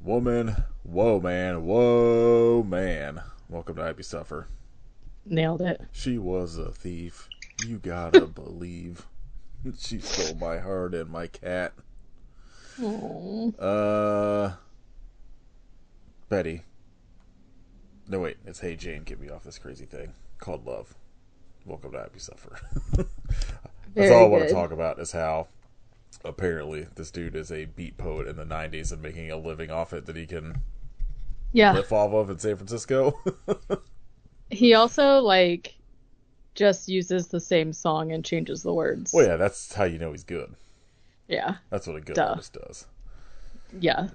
Woman, whoa man, whoa man. Welcome to Happy Suffer. Nailed it. She was a thief. You gotta believe. She stole my heart and my cat. Aww. Uh, Betty. No, wait, it's Hey Jane, get me off this crazy thing called love. Welcome to Happy Suffer. That's all I Very want to good. talk about is how apparently this dude is a beat poet in the 90s and making a living off it that he can Yeah. live off of in San Francisco. He also just uses the same song and changes the Well, words. yeah, that's how you know he's good. Yeah. That's what a good Duh. artist does. Yeah.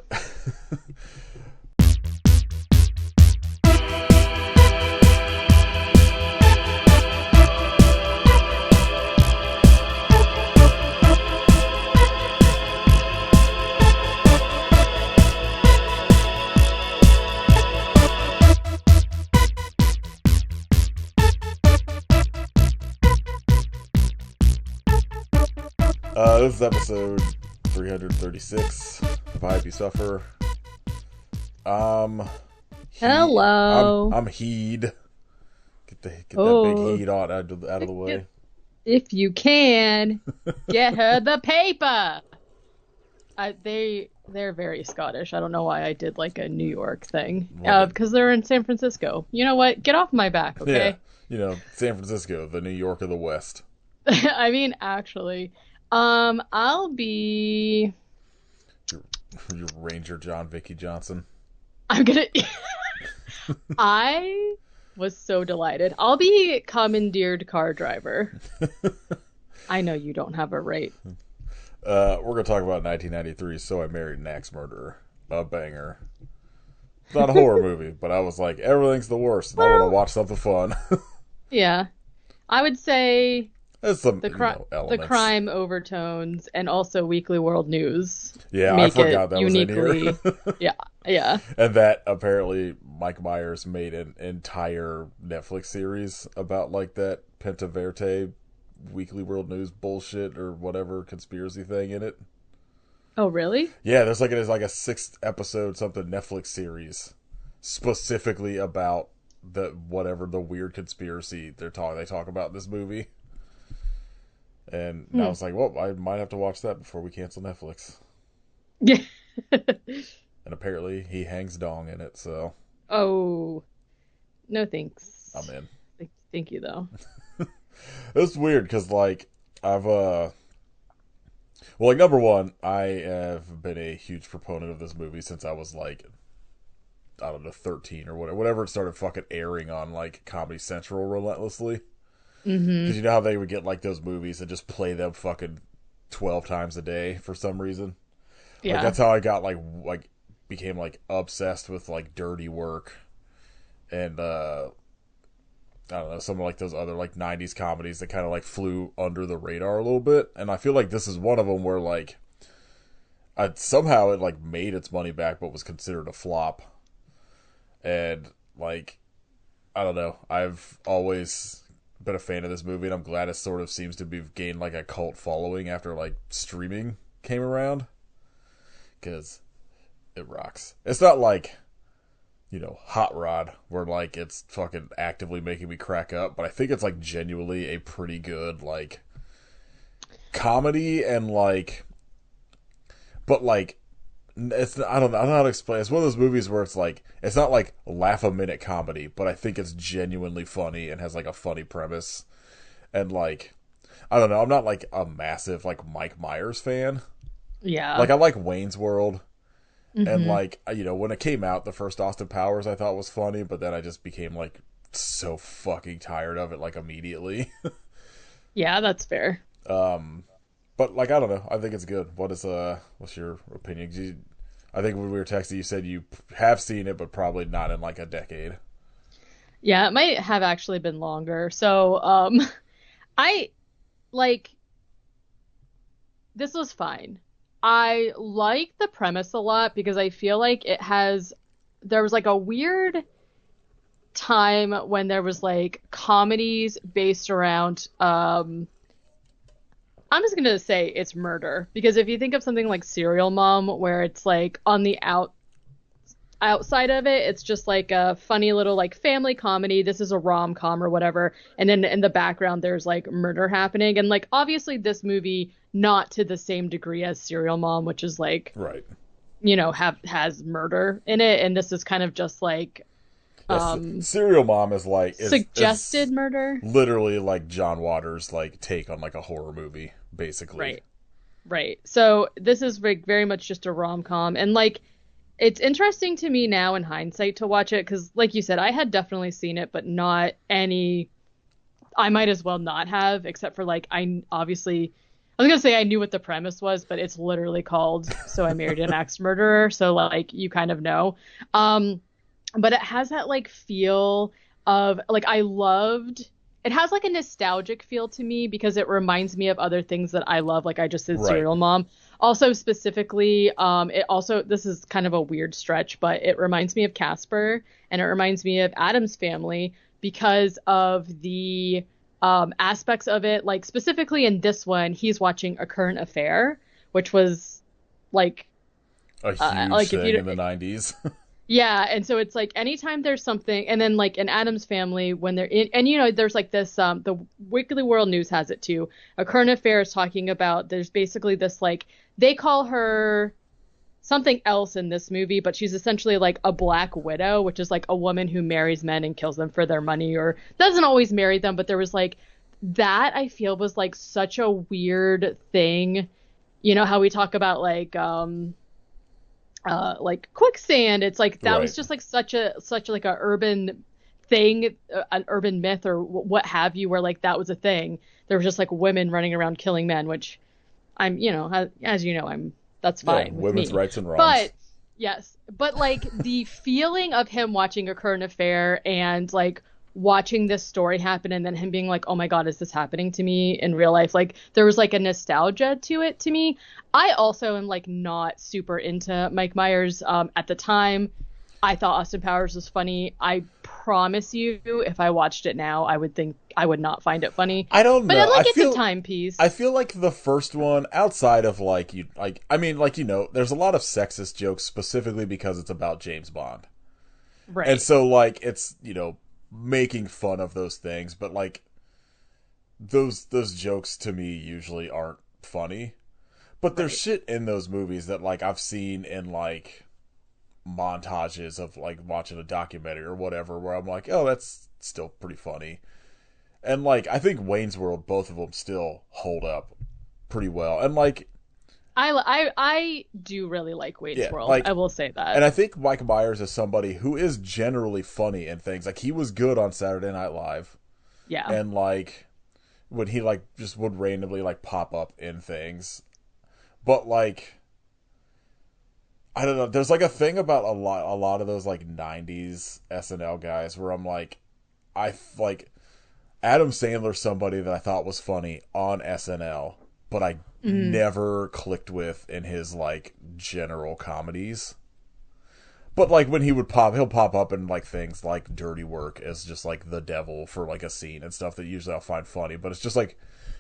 This is episode 336 of I Hope You Suffer. Um, Hello. I'm Heed. Get that big Oh, heat out of the way. if you can, get her the paper. They're very Scottish. I don't know why I did like a New York thing. What? Because they're in San Francisco. You know what? Get off my back, Yeah, okay? San Francisco, the New York of the West. I mean, actually, I'll be. Your, your Ranger John Vicky Johnson. I'm gonna. I was so delighted. I'll be commandeered car driver. I know you don't have a rate. We're gonna talk about 1993. So I Married an Axe Murderer, a banger. It's not a horror movie, but I was like, everything's the worst, and I want to Well, watch something fun. yeah. I would say There's some, the elements. crime overtones and also Weekly World News Yeah, I make it forgot that was in here. uniquely. Yeah, yeah. And that apparently Mike Myers made an entire Netflix series about like that Penta Verte Weekly World News bullshit or whatever conspiracy thing in it. Oh, really? Yeah, there's like a 6 episode something Netflix series specifically about the whatever the weird conspiracy they talk about in this movie. And now I Hmm. was like, well, I might have to watch that before we cancel Netflix. Yeah. And apparently he hangs dong in it, so Oh, no thanks. I'm in. Thank you though. It's weird because like I've well, like number one, I have been a huge proponent of this movie since I was like I don't know 13 or whatever it started fucking airing on like Comedy Central relentlessly. Because Mm-hmm. you know how they would get like those movies and just play them fucking 12 times a day for some reason. Like Yeah. that's how I got like became like obsessed with like Dirty Work and I don't know, some of like those other like 90s comedies that kind of like flew under the radar a little bit. And I feel like this is one of them where like somehow it like made its money back but was considered a flop. And like I don't know, I've always been a fan of this movie and I'm glad it sort of seems to be gained like a cult following after like streaming came around cuz it rocks. It's not like Hot Rod, where like it's fucking actively making me crack up, but I think it's like genuinely a pretty good like comedy and like, but like it's I don't know how to explain. It's one of those movies where it's like it's not like laugh a minute comedy, but I think it's genuinely funny and has like a funny premise and like I don't know. I'm not like a massive like Mike Myers fan. Like Yeah. I like Wayne's World. And Mm-hmm. like when it came out, the first Austin Powers I thought was funny, but then I just became like so fucking tired of it like immediately. Yeah, that's fair. But like I don't know, I think it's good. What's your opinion? I think when we were texting, you said you have seen it, but probably not in like a decade. Yeah, it might have actually been longer. So, I like this was fine. I like the premise a lot because I feel like there was like a weird time when there was like comedies based around I'm just gonna say it's murder because if you think of something like Serial Mom where it's like on the outside of it, it's just like a funny little like family comedy. This is a rom-com or whatever. And then in the background, there's like murder happening. And like, obviously this movie, not to the same degree as Serial Mom, which is like, Right. has murder in it. And this is kind of just like, Serial Mom is like suggested murder. Literally like John Waters' like take on like a horror movie, basically. Right. Right. So this is like very much just a rom-com. And like, it's interesting to me now in hindsight to watch it because, like you said, I had definitely seen it, but not any. I might as well not have, except for like I was gonna say I knew what the premise was, but it's literally called "So I Married an Axe Murderer," so like you kind of know. But it has that like feel of like I loved. It has like a nostalgic feel to me because it reminds me of other things that I love, like I just said, Right. Serial Mom. Also, specifically, this is kind of a weird stretch, but it reminds me of Casper and it reminds me of Addams Family because of the aspects of it. Like specifically in this one, he's watching A Current Affair, which was like A huge like if thing you in the 90s. yeah, and so it's like anytime there's something, and then like in Addams Family when they're in, and there's like this, the Weekly World News has it too. A Current Affair is talking about there's basically this like they call her something else in this movie, but she's essentially like a black widow, which is like a woman who marries men and kills them for their money or doesn't always marry them, but there was like that I feel was like such a weird thing. You know how we talk about like quicksand. It's like that was Right. just like such like a urban thing, an urban myth or what have you, where like that was a thing. There was just like women running around killing men, which I'm, as you know, that's Yeah, fine with women's me. rights and wrongs. But yes, but like the feeling of him watching A Current Affair and like watching this story happen and then him being like, oh my God, is this happening to me in real life? Like there was like a nostalgia to it to me. I also am like not super into Mike Myers. At the time, I thought Austin Powers was funny. I promise you, if I watched it now, I would think I would not find it funny. I don't know. But like I it's feel, a timepiece. I feel like the first one, outside of like there's a lot of sexist jokes specifically because it's about James Bond. Right. And so like it's, making fun of those things, but like those jokes to me usually aren't funny. But there's shit in those movies that like I've seen in like montages of like watching a documentary or whatever where I'm like, oh, that's still pretty funny. And like I think Wayne's World, both of them still hold up pretty well. And like I do really like Wayne's World. like, I will say that. and I think Mike Myers is somebody who is generally funny in things. Like he was good on Saturday Night Live. Yeah. And like when he like just would randomly like pop up in things. But like I don't know, there's like a thing about a lot of those like 90s SNL guys where I'm like like Adam Sandler's somebody that I thought was funny on SNL, but I never clicked with in his like general comedies. But like when he'll pop up in like things like Dirty Work as just like the devil for like a scene and stuff that usually I'll find funny. But it's just like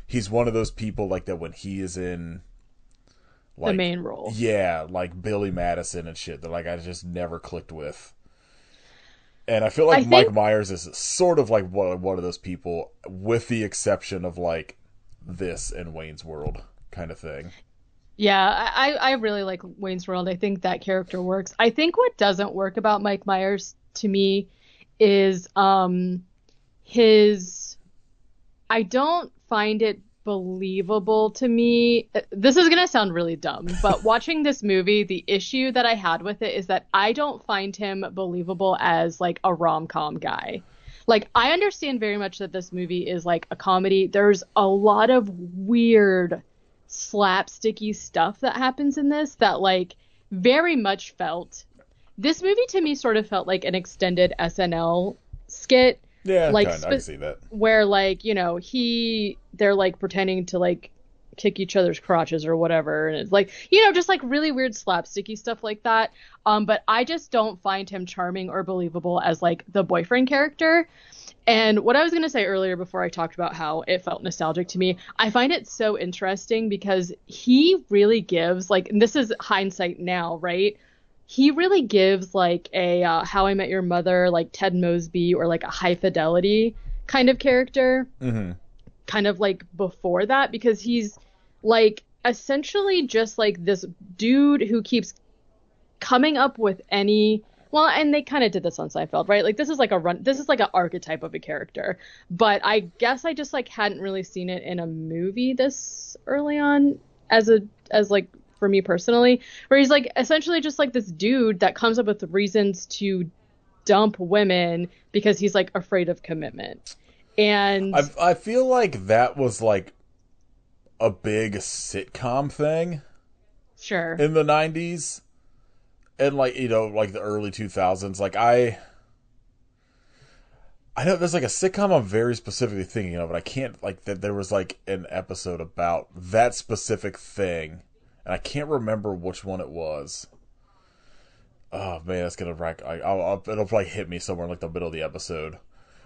he's one of those people like that when he is in like the main role. Yeah, like Billy Madison and shit that like I just never clicked with. And I feel like Mike Myers is sort of like one of those people, with the exception of like this and Wayne's World kind of thing. Yeah, I really like Wayne's World. I think that character works. I think what doesn't work about Mike Myers to me is his I don't find it believable to me. This is going to sound really dumb, but watching this movie, the issue that I had with it is that I don't find him believable as like a rom-com guy. Like I understand very much that this movie is like a comedy. There's a lot of weird slapsticky stuff that happens in this that like very much felt. This movie to me sort of felt like an extended SNL skit. Yeah, like I can see that. Where like, they're like pretending to like kick each other's crotches or whatever, and it's like, just like really weird slapsticky stuff like that. But I just don't find him charming or believable as like the boyfriend character. And what I was going to say earlier before I talked about how it felt nostalgic to me, I find it so interesting because he really gives, like, and this is hindsight now, right? he really gives like a How I Met Your Mother, like Ted Mosby, or like a High Fidelity kind of character, Hmm. kind of like before that, because he's like essentially just like this dude who keeps coming up with any, well, and they kind of did this on Seinfeld, right? Like this is like an archetype of a character, but I guess I just like hadn't really seen it in a movie this early on, as like for me personally, where he's like essentially just like this dude that comes up with reasons to dump women because he's like afraid of commitment. And I feel like that was like a big sitcom thing sure. in the 90s and like like the early 2000s. Like I know there's like a sitcom I'm very specifically thinking of, and I can't like that there was like an episode about that specific thing, and I can't remember which one it was. Oh man, that's gonna rack. It'll probably hit me somewhere in like the middle of the episode,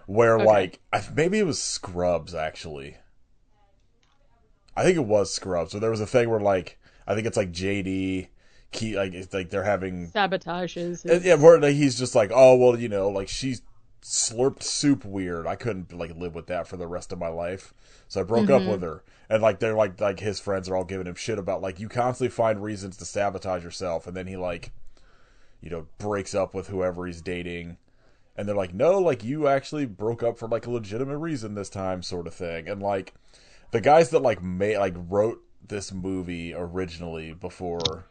where Okay. like maybe it was Scrubs actually. I think it was Scrubs. So there was a thing where like I think it's like JD, like it's like they're having Sabotages yeah, his. where like, he's just like, oh well, like she slurped soup weird. I couldn't like live with that for the rest of my life, so I broke up with Mm-hmm. her. And like they're like his friends are all giving him shit about like you constantly find reasons to sabotage yourself, and then he like breaks up with whoever he's dating. And they're like, no, like you actually broke up for like a legitimate reason this time, sort of thing. And like the guys that like wrote this movie originally before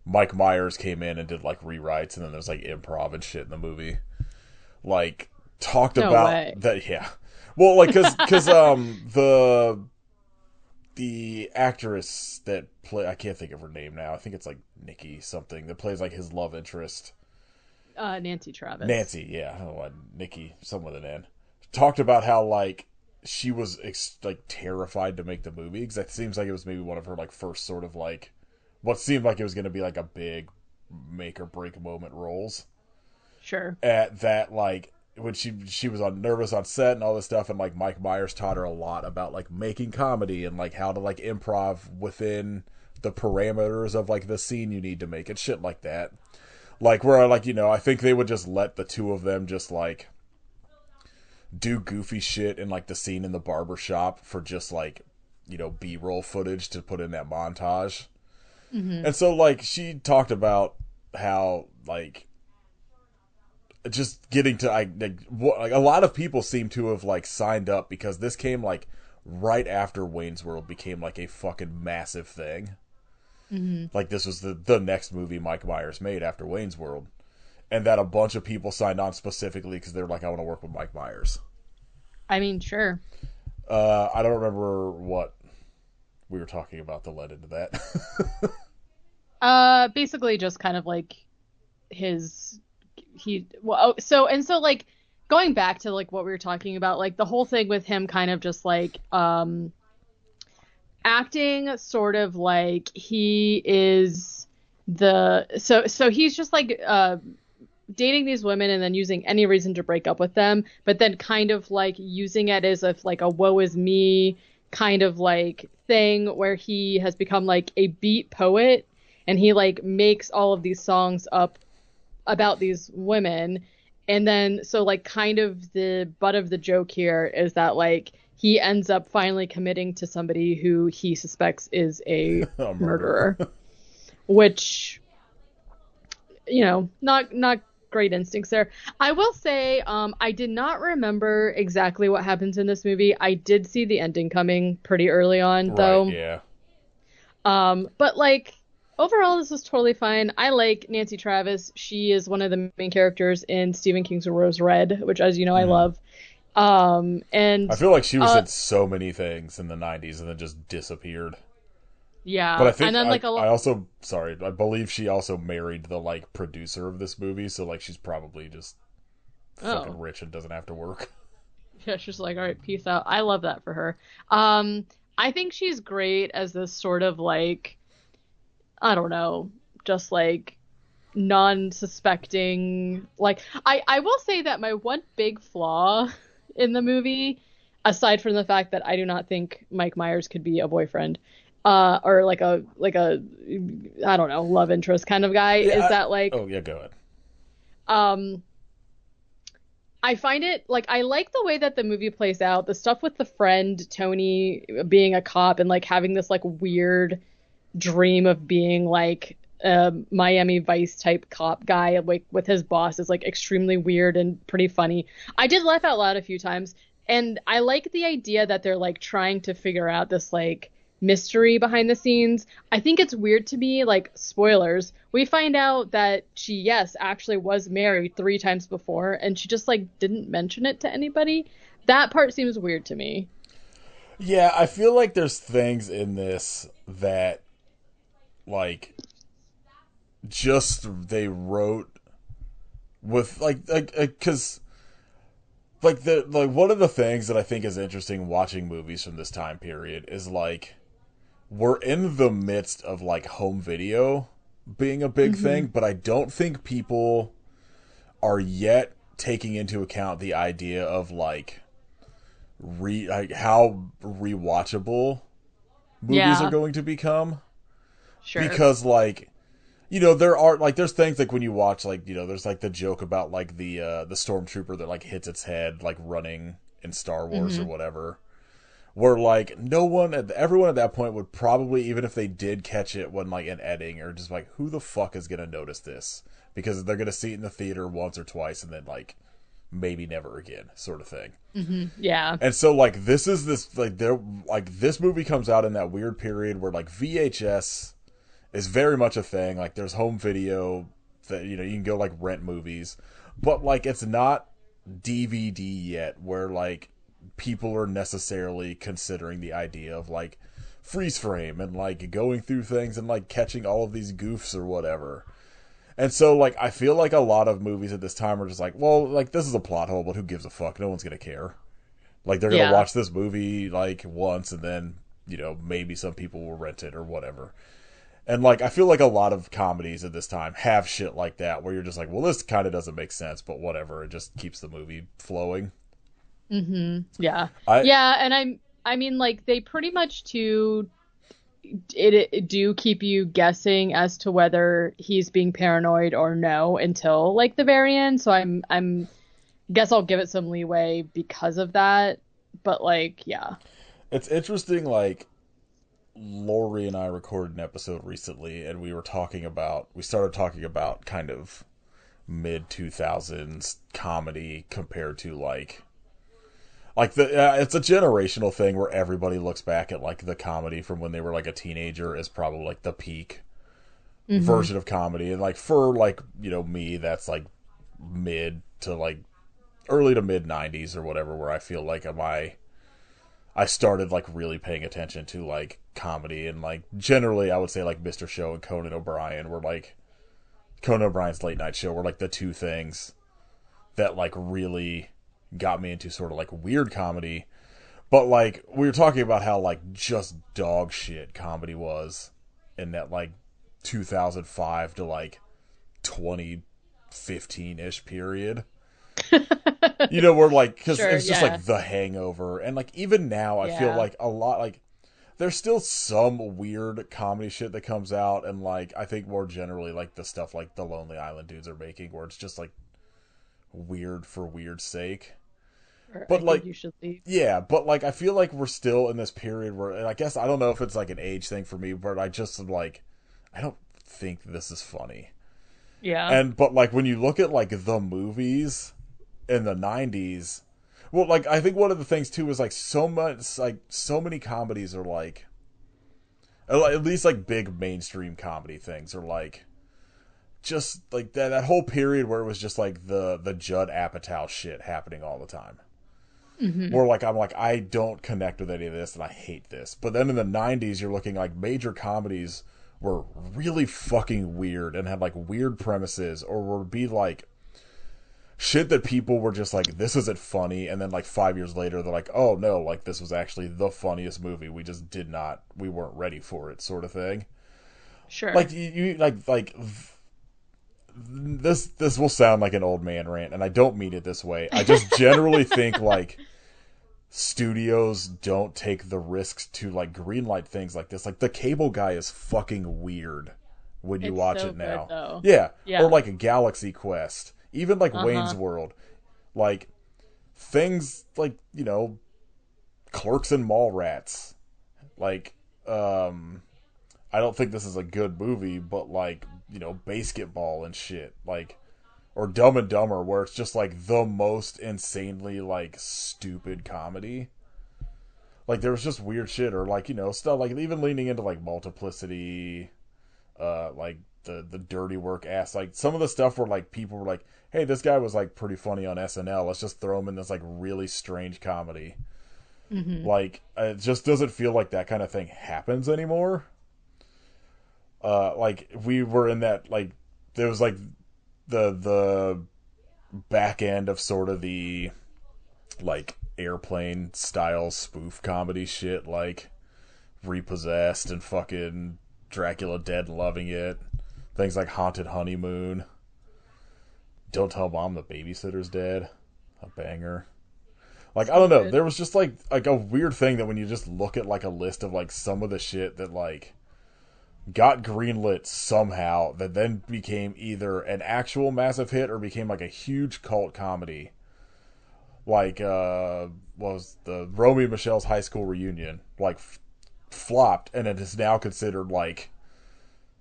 Mike Myers came in and did like rewrites, and then there's like improv and shit in the movie. Like talked No about way. that, yeah. Well, like because the actress that play I can't think of her name now. I think it's like Nikki something that plays like his love interest. Nancy Travis. Nancy, yeah, I don't know why Nikki, someone with an N, talked about how like she was like terrified to make the movie because it seems like it was maybe one of her like first sort of like what seemed like it was going to be like a big make or break moment roles. Sure. At that, like when she was on nervous on set and all this stuff, and like Mike Myers taught her a lot about like making comedy and like how to like improv within the parameters of like the scene you need to make and shit like that. Like where like I think they would just let the two of them just like do goofy shit in like the scene in the barber shop for just like b-roll footage to put in that montage. Mm-hmm. And so like she talked about how like just getting to like a lot of people seem to have like signed up because this came like right after Wayne's World became like a fucking massive thing. Mm-hmm. Like this was the next movie Mike Myers made after Wayne's World, and that a bunch of people signed on specifically because they're like, I want to work with Mike Myers. I mean, sure. I don't remember what we were talking about that led into that. Basically just kind of like his well, so like going back to like what we were talking about, like the whole thing with him kind of just like acting sort of like he is so he's just like dating these women and then using any reason to break up with them, but then kind of like using it as if like a woe is me kind of like thing where he has become like a beat poet and he like makes all of these songs up about these women. And then so like kind of the butt of the joke here is that like he ends up finally committing to somebody who he suspects is a A murderer. murderer, which not great instincts there. I will say, I did not remember exactly what happens in this movie. I did see the ending coming pretty early on, Right, though. yeah. But like overall, this was totally fine. I like Nancy Travis. She is one of the main characters in Stephen King's Rose Red, which, as you know, I Mm-hmm. love. And I feel like she was uh, in so many things in the 90s and then just disappeared. But I yeah, and think then like a I lot. also sorry, I believe she also married the like producer of this movie, so like she's probably just Oh, fucking rich and doesn't have to work. yeah, she's like, all right, peace out. I love that for her. I think she's great as this sort of like, I don't know, just like non-suspecting. Like, I will say that my one big flaw in the movie, aside from the fact that I do not think Mike Myers could be a boyfriend, or like a I don't know, love interest kind of guy, Yeah. is that like Oh yeah, go ahead. um I find it like I like the way that the movie plays out. The stuff with the friend Tony being a cop and like having this like weird dream of being like a Miami Vice type cop guy, like with his boss, is like extremely weird and pretty funny. I did laugh out loud a few times, and I like the idea that they're like trying to figure out this like mystery behind the scenes. I think it's weird to me, like spoilers. We find out that she, yes, actually was married 3 times before, and she just like didn't mention it to anybody. That part seems weird to me. Yeah, I feel like there's things in this that like just they wrote with like because like one of the things that I think is interesting watching movies from this time period is like we're in the midst of like home video being a big Hmm. thing, but I don't think people are yet taking into account the idea of like how rewatchable movies are Yeah, going to become sure. because like there are like there's things like when you watch like there's like the joke about like the stormtrooper that like hits its head like running in Star Wars or Hmm. whatever where like no one everyone at that point would probably even if they did catch it when like in editing or just like who the fuck is gonna notice this because they're gonna see it in the theater once or twice and then like maybe never again sort of thing. Hmm. Yeah. And so like this is this like there like this movie comes out in that weird period where like VHS is very much a thing. Like there's home video that you can go like rent movies, but like it's not DVD yet where like people are necessarily considering the idea of like freeze frame and like going through things and like catching all of these goofs or whatever. And so like I feel like a lot of movies at this time are just like, well, like this is a plot hole, but who gives a fuck? No one's gonna care. Like they're gonna Yeah. watch this movie like once and then, maybe some people will rent it or whatever. And like I feel like a lot of comedies at this time have shit like that where you're just like, well, this kind of doesn't make sense, but whatever. It just keeps the movie flowing. Yeah. I Yeah, and I mean like they pretty much it do keep you guessing as to whether he's being paranoid or no until like the very end. So I'm guess I'll give it some leeway because of that. But like, yeah. it's interesting. Like Lori and I recorded an episode recently, and we started talking about kind of mid 2000s comedy compared to like the it's a generational thing where everybody looks back at like the comedy from when they were like a teenager as probably like the peak Hmm. version of comedy and like for like me that's like mid to like early to mid 90s or whatever where I feel like I started like really paying attention to like comedy and like generally I would say like Mr. Show and Conan O'Brien were like Conan O'Brien's late night show were like the two things that like really got me into sort of like weird comedy. But like we were talking about how like just dog shit comedy was in that like 2005 to like 2015 ish period. We're like because Sure, it's just yeah. like The Hangover, and like even now I feel Yeah. like a lot like there's still some weird comedy shit that comes out, and like I think more generally like the stuff like the Lonely Island dudes are making, where it's just like weird for weird's sake. Or I But think like you should leave. yeah, but like I feel like we're still in this period where, and I guess I don't know if it's like an age thing for me, but I just am like I don't think this is funny. Yeah. And but like when you look at like the movies in the 90s, well like I think one of the things too is like so much like so many comedies are like at least like big mainstream comedy things are like just like that whole period where it was just like the Judd Apatow shit happening all the time. Hmm. Where like I'm like I don't connect with any of this and I hate this. But then in the 90s you're looking like major comedies were really fucking weird and had like weird premises or would be like shit that people were just like this isn't funny and then like 5 years later they're like oh no like this was actually the funniest movie we just did not we weren't ready for it sort of thing. Like Sure. you like this will sound like an old man rant and I don't mean it this way. I just generally think like studios don't take the risks to like greenlight things like this. Like the Cable Guy is fucking weird when you It's watch so it good now. though. Yeah, or Yeah. like a Galaxy Quest, even like Wayne's Uh-huh. World, like things like Clerks and Mallrats. Like, I don't think this is a good movie, but like Basketball and shit, like or Dumb and Dumber, where it's just like the most insanely like stupid comedy. Like there was just weird shit, or like stuff like even leaning into like Multiplicity, like the dirty work ass, like some of the stuff where like people were like, hey, this guy was like pretty funny on SNL, let's just throw him in this like really strange comedy. Hmm. Like it just doesn't feel like that kind of thing happens anymore. Like we were in that, like there was like the back end of sort of the like airplane style spoof comedy shit, like Repossessed and fucking Dracula Dead and Loving It, things like Haunted Honeymoon, Don't Tell Mom the Babysitter's Dead, a banger. Like I So don't know, good. there was just like a weird thing that when you just look at like a list of like some of the shit that like got greenlit somehow that then became either an actual massive hit or became like a huge cult comedy. Like was the Romy and Michelle's high school reunion, like flopped, and it is now considered like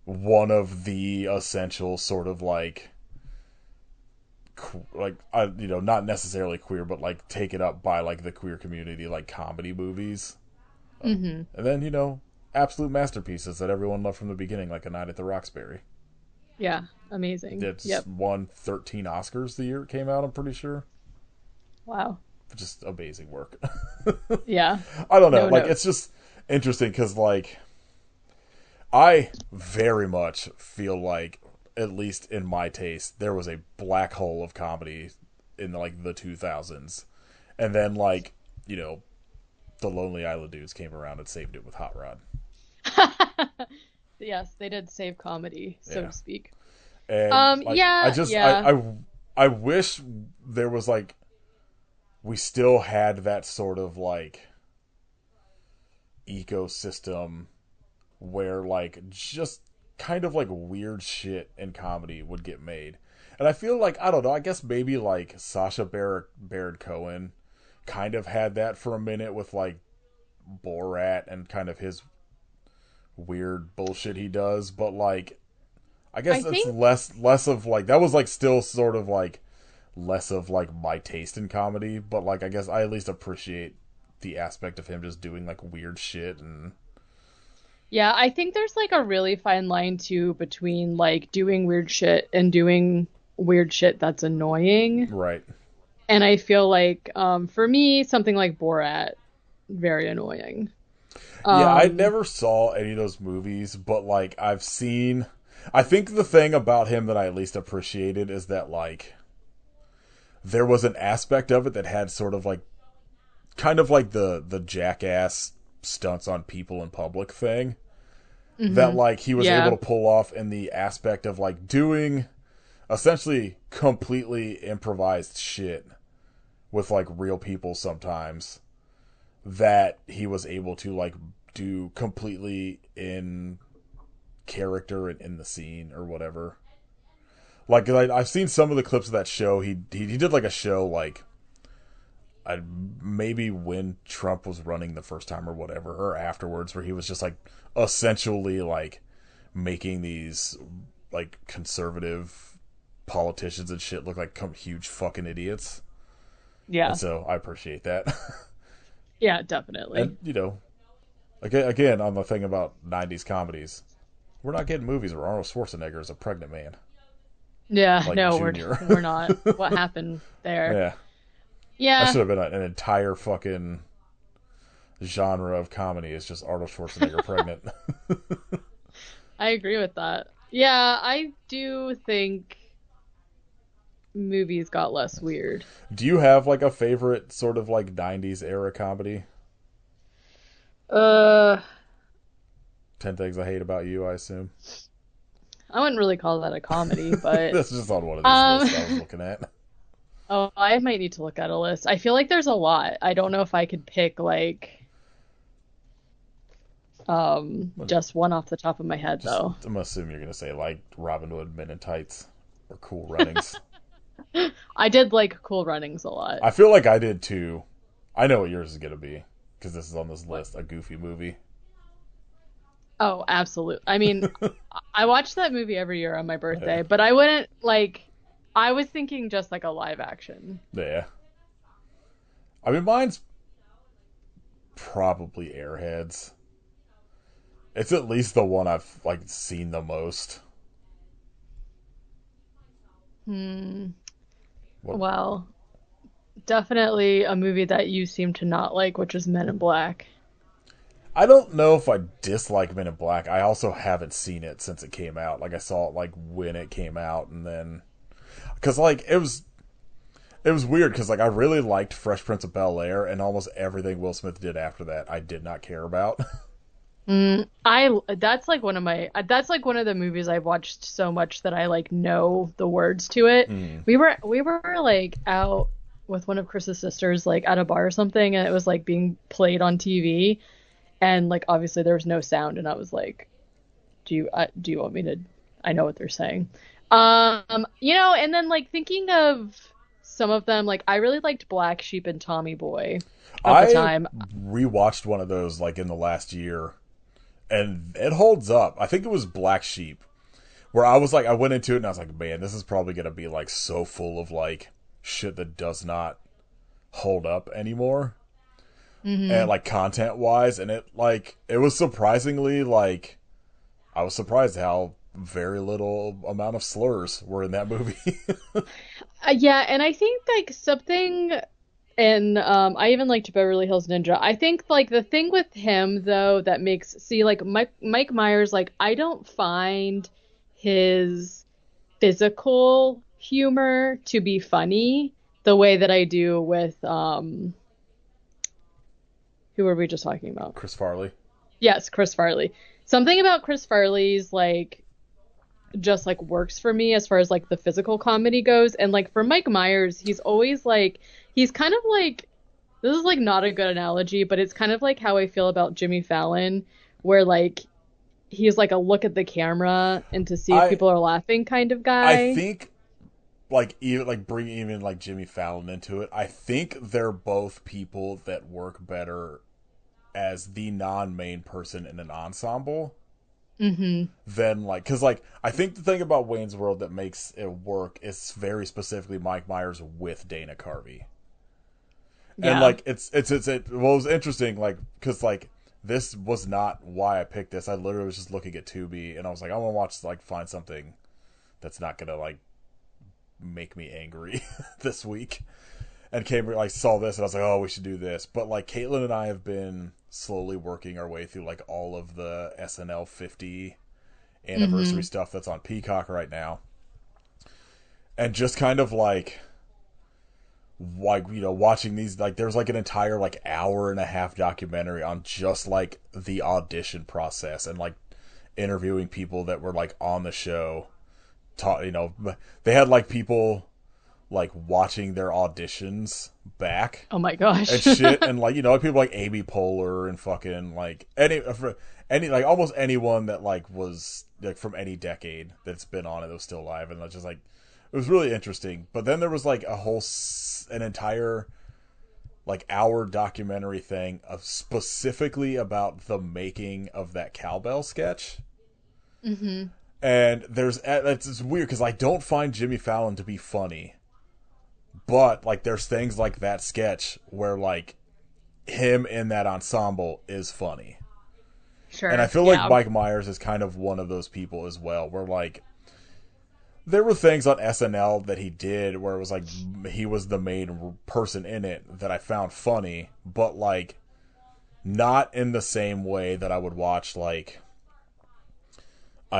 one of the essential sort of like not necessarily queer, but like taken up by like the queer community, like comedy movies. Hmm. And then absolute masterpieces that everyone loved from the beginning, like A Night at the Roxbury. Yeah. Amazing. It's Yep. won 13 Oscars the year it came out, I'm pretty sure. Wow. Just amazing work. Yeah. I don't know. No Like, it's notes. just interesting because, like, I very much feel like, at least in my taste, there was a black hole of comedy in, like, the 2000s. And then, like, you know, the Lonely Island dudes came around and saved it with Hot Rod. Yes, they did save comedy, so Yeah. to speak. And, like, I Yeah, just, yeah. I wish there was, like, we still had that sort of, like, ecosystem where like just kind of like weird shit in comedy would get made. And I feel like I don't know, I guess maybe like Sacha Baron Cohen kind of had that for a minute with like Borat and kind of his weird bullshit he does, but like I guess I that's think less of like that was like still sort of like less of like my taste in comedy, but like I guess I at least appreciate the aspect of him just doing like weird shit and Yeah, I think there's like a really fine line too between like doing weird shit and doing weird shit that's annoying. right. And I feel like for me, something like Borat, very annoying. Yeah, I Um, never saw any of those movies, but like I've seen. I think the thing about him that I at least appreciated is that like there was an aspect of it that had sort of like kind of like the jackass stunts on people in public thing that hmm. like he was able Yeah. to pull off in the aspect of like doing essentially completely improvised shit with like real people sometimes that he was able to like do completely in character and in the scene or whatever. Like I've seen some of the clips of that show. He did like a show like maybe when Trump was running the first time or whatever, or afterwards, where he was just like essentially like making these like conservative politicians and shit look like huge fucking idiots. And Yeah. so I appreciate that. Yeah, definitely. And again on the thing about '90s comedies, we're not getting movies where Arnold Schwarzenegger is a pregnant man, Yeah, like no, Junior. we're not. What happened there? Yeah, that Yeah, should have been an entire fucking genre of comedy. Is just Arnold Schwarzenegger pregnant. I agree with that. Yeah, I do think movies got less weird. Do you have like a favorite sort of like '90s era comedy? Uh, 10 Things I Hate About You, I assume. I wouldn't really call that a comedy, but That's just on one of these um lists I was looking at. Oh, I might need to look at a list. I feel like there's a lot. I don't know if I could pick like just one off the top of my head Just, though. I'm assuming you're gonna say like Robin Hood Men in Tights or Cool Runnings. I did like Cool Runnings a lot. I feel like I did too. I know what yours is gonna be because this is on this What? list. A Goofy movie. Oh, absolutely. I mean, I watch that movie every year on my Yeah. birthday, but I wouldn't like I was thinking just like a live action. Yeah. I mean, mine's probably Airheads. It's at least the one I've like seen the most. Hmm. What? Well, definitely a movie that you seem to not like, which is Men in Black. I don't know if I dislike Men in Black. I also haven't seen it since it came out. Like I saw it like when it came out, and then because like it was weird because like I really liked Fresh Prince of Bel Air, and almost everything Will Smith did after that I did not care about. I that's like one of my that's like one of the movies I've watched so much that I like know the words to it. Mm. We were like out with one of Chris's sisters like at a bar or something and it was like being played on TV and like obviously there was no sound and I was like, do you want me to I know what they're saying. And then like thinking of some of them like I really liked Black Sheep and Tommy Boy at the I time. rewatched one of those like in the last year, and it holds up. I think it was Black Sheep, where I was like, I went into it and I was like, man, this is probably gonna be like so full of like shit that does not hold up anymore, and Hmm. like content wise, and it was surprisingly like I was surprised how very little amount of slurs were in that movie. Yeah, and I think like something and I even liked Beverly Hills Ninja. I think like the thing with him though that makes see like Mike Myers like I don't find his physical humor to be funny the way that I do with who were we just talking about? Chris Farley. Yes, Chris Farley. Something about Chris Farley's like just like works for me as far as like the physical comedy goes. And like for Mike Myers, he's always like he's kind of like this is like not a good analogy, but it's kind of like how I feel about Jimmy Fallon, where like he's like a look at the camera and to see if I people are laughing kind of I guy. think like even like bringing even like Jimmy Fallon into it, I think they're both people that work better as the non-main person in an ensemble Hmm. than like because like I think the thing about Wayne's World that makes it work is very specifically Mike Myers with Dana Carvey, and Yeah. like well, it was interesting like because like this was not why I picked this. I literally was just looking at Tubi and I was like I want to watch like find something that's not gonna like make me angry this week. And came like saw this and I was like, oh, we should do this. But like Caitlin and I have been slowly working our way through like all of the SNL 50 anniversary Hmm. stuff that's on Peacock right now, and just kind of like watching these like there's like an entire like hour and a half documentary on just like the audition process and like interviewing people that were like on the show. They had like people like watching their auditions back Oh my and gosh. shit, and like like people like Amy Poehler and fucking like any like almost anyone that like was like from any decade that's been on it that was still alive, and that's just like it was really interesting. But then there was like an entire like hour documentary thing of specifically about the making of that cowbell sketch. Hmm. And it's weird because I don't find Jimmy Fallon to be funny, but like there's things like that sketch where like him in that ensemble is funny. And I Sure. feel like Yeah. Mike Myers is kind of one of those people as well, where like there were things on SNL that he did where it was like he was the main person in it that I found funny, but like not in the same way that I would watch like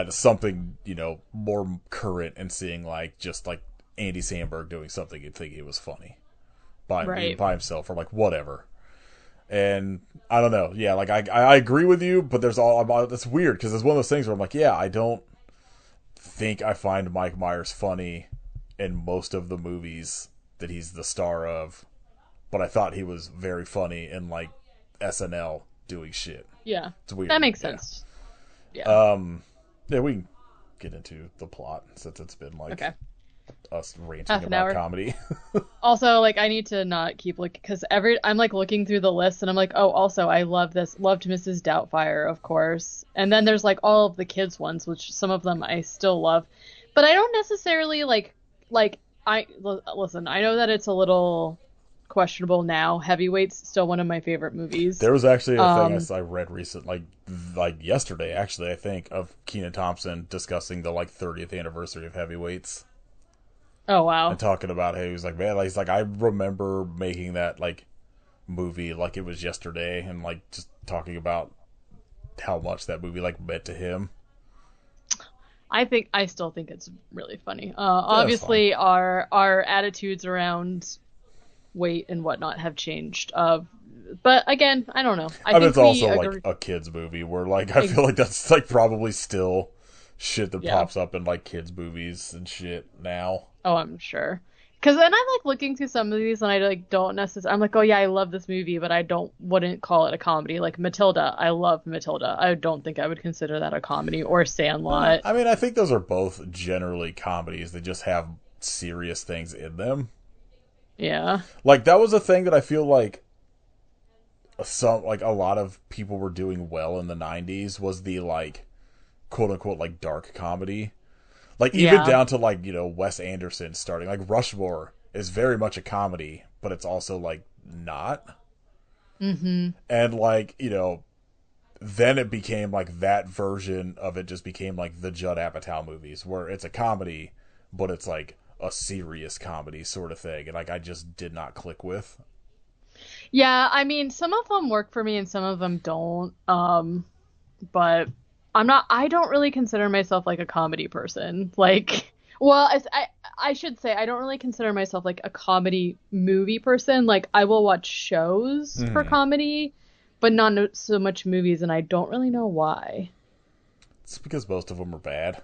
something more current and seeing like just like Andy Samberg doing something you'd think it was funny Right. by himself or like whatever. And I don't know. Yeah, like I agree with you, but there's all about it's weird because it's one of those things where I'm like, yeah, I don't think I find Mike Myers funny in most of the movies that he's the star of, but I thought he was very funny in like SNL doing shit. Yeah. It's weird. That makes Yeah. sense. Yeah. Yeah, we can get into the plot since it's been like Okay. us ranting Half an about hour. comedy. Also, like I need to not keep looking because I'm like looking through the list and I'm like, oh, also I love this, loved Mrs. Doubtfire, of course. And then there's like all of the kids ones, which some of them I still love, but I don't necessarily like listen. I know that it's a little questionable now. Heavyweight's still one of my favorite movies. There was actually a thing Um, I read recent, like yesterday, actually, I think, of Kenan Thompson discussing the like 30th anniversary of Heavyweights oh and wow. talking about how he was like, man, like, he's like, I remember making that like movie like it was yesterday, and like just talking about how much that movie like meant to him. I still think it's really funny. Yeah, it's fine. Obviously our attitudes around weight and whatnot have changed. But again, I don't know. I I mean, think it's we also like agree. a kids movie where like I feel like that's like probably still shit that Yeah. pops up in like kids movies and shit now. Oh, I'm sure. Because then I'm like looking through some of these and I like don't necessarily. I'm like, oh yeah, I love this movie, but I don't wouldn't call it a comedy. Like Matilda, I love Matilda. I don't think I would consider that a comedy or Sandlot. I mean, I think those are both generally comedies that just have serious things in them. Yeah. Like that was a thing that I feel like some like a lot of people were doing well in the 90s was the like quote unquote like dark comedy. Like even Yeah. down to like, Wes Anderson starting like Rushmore is very much a comedy, but it's also like not. Mm-hmm. And like, then it became like that version of it just became like the Judd Apatow movies where it's a comedy, but it's like a serious comedy sort of thing. And like I just did not click with. Yeah, I mean, some of them work for me and some of them don't. But I don't really consider myself like a comedy person. Like, well, I should say I don't really consider myself like a comedy movie person. Like, I will watch shows for Mm. comedy, but not so much movies, and I don't really know why. It's because most of them are bad.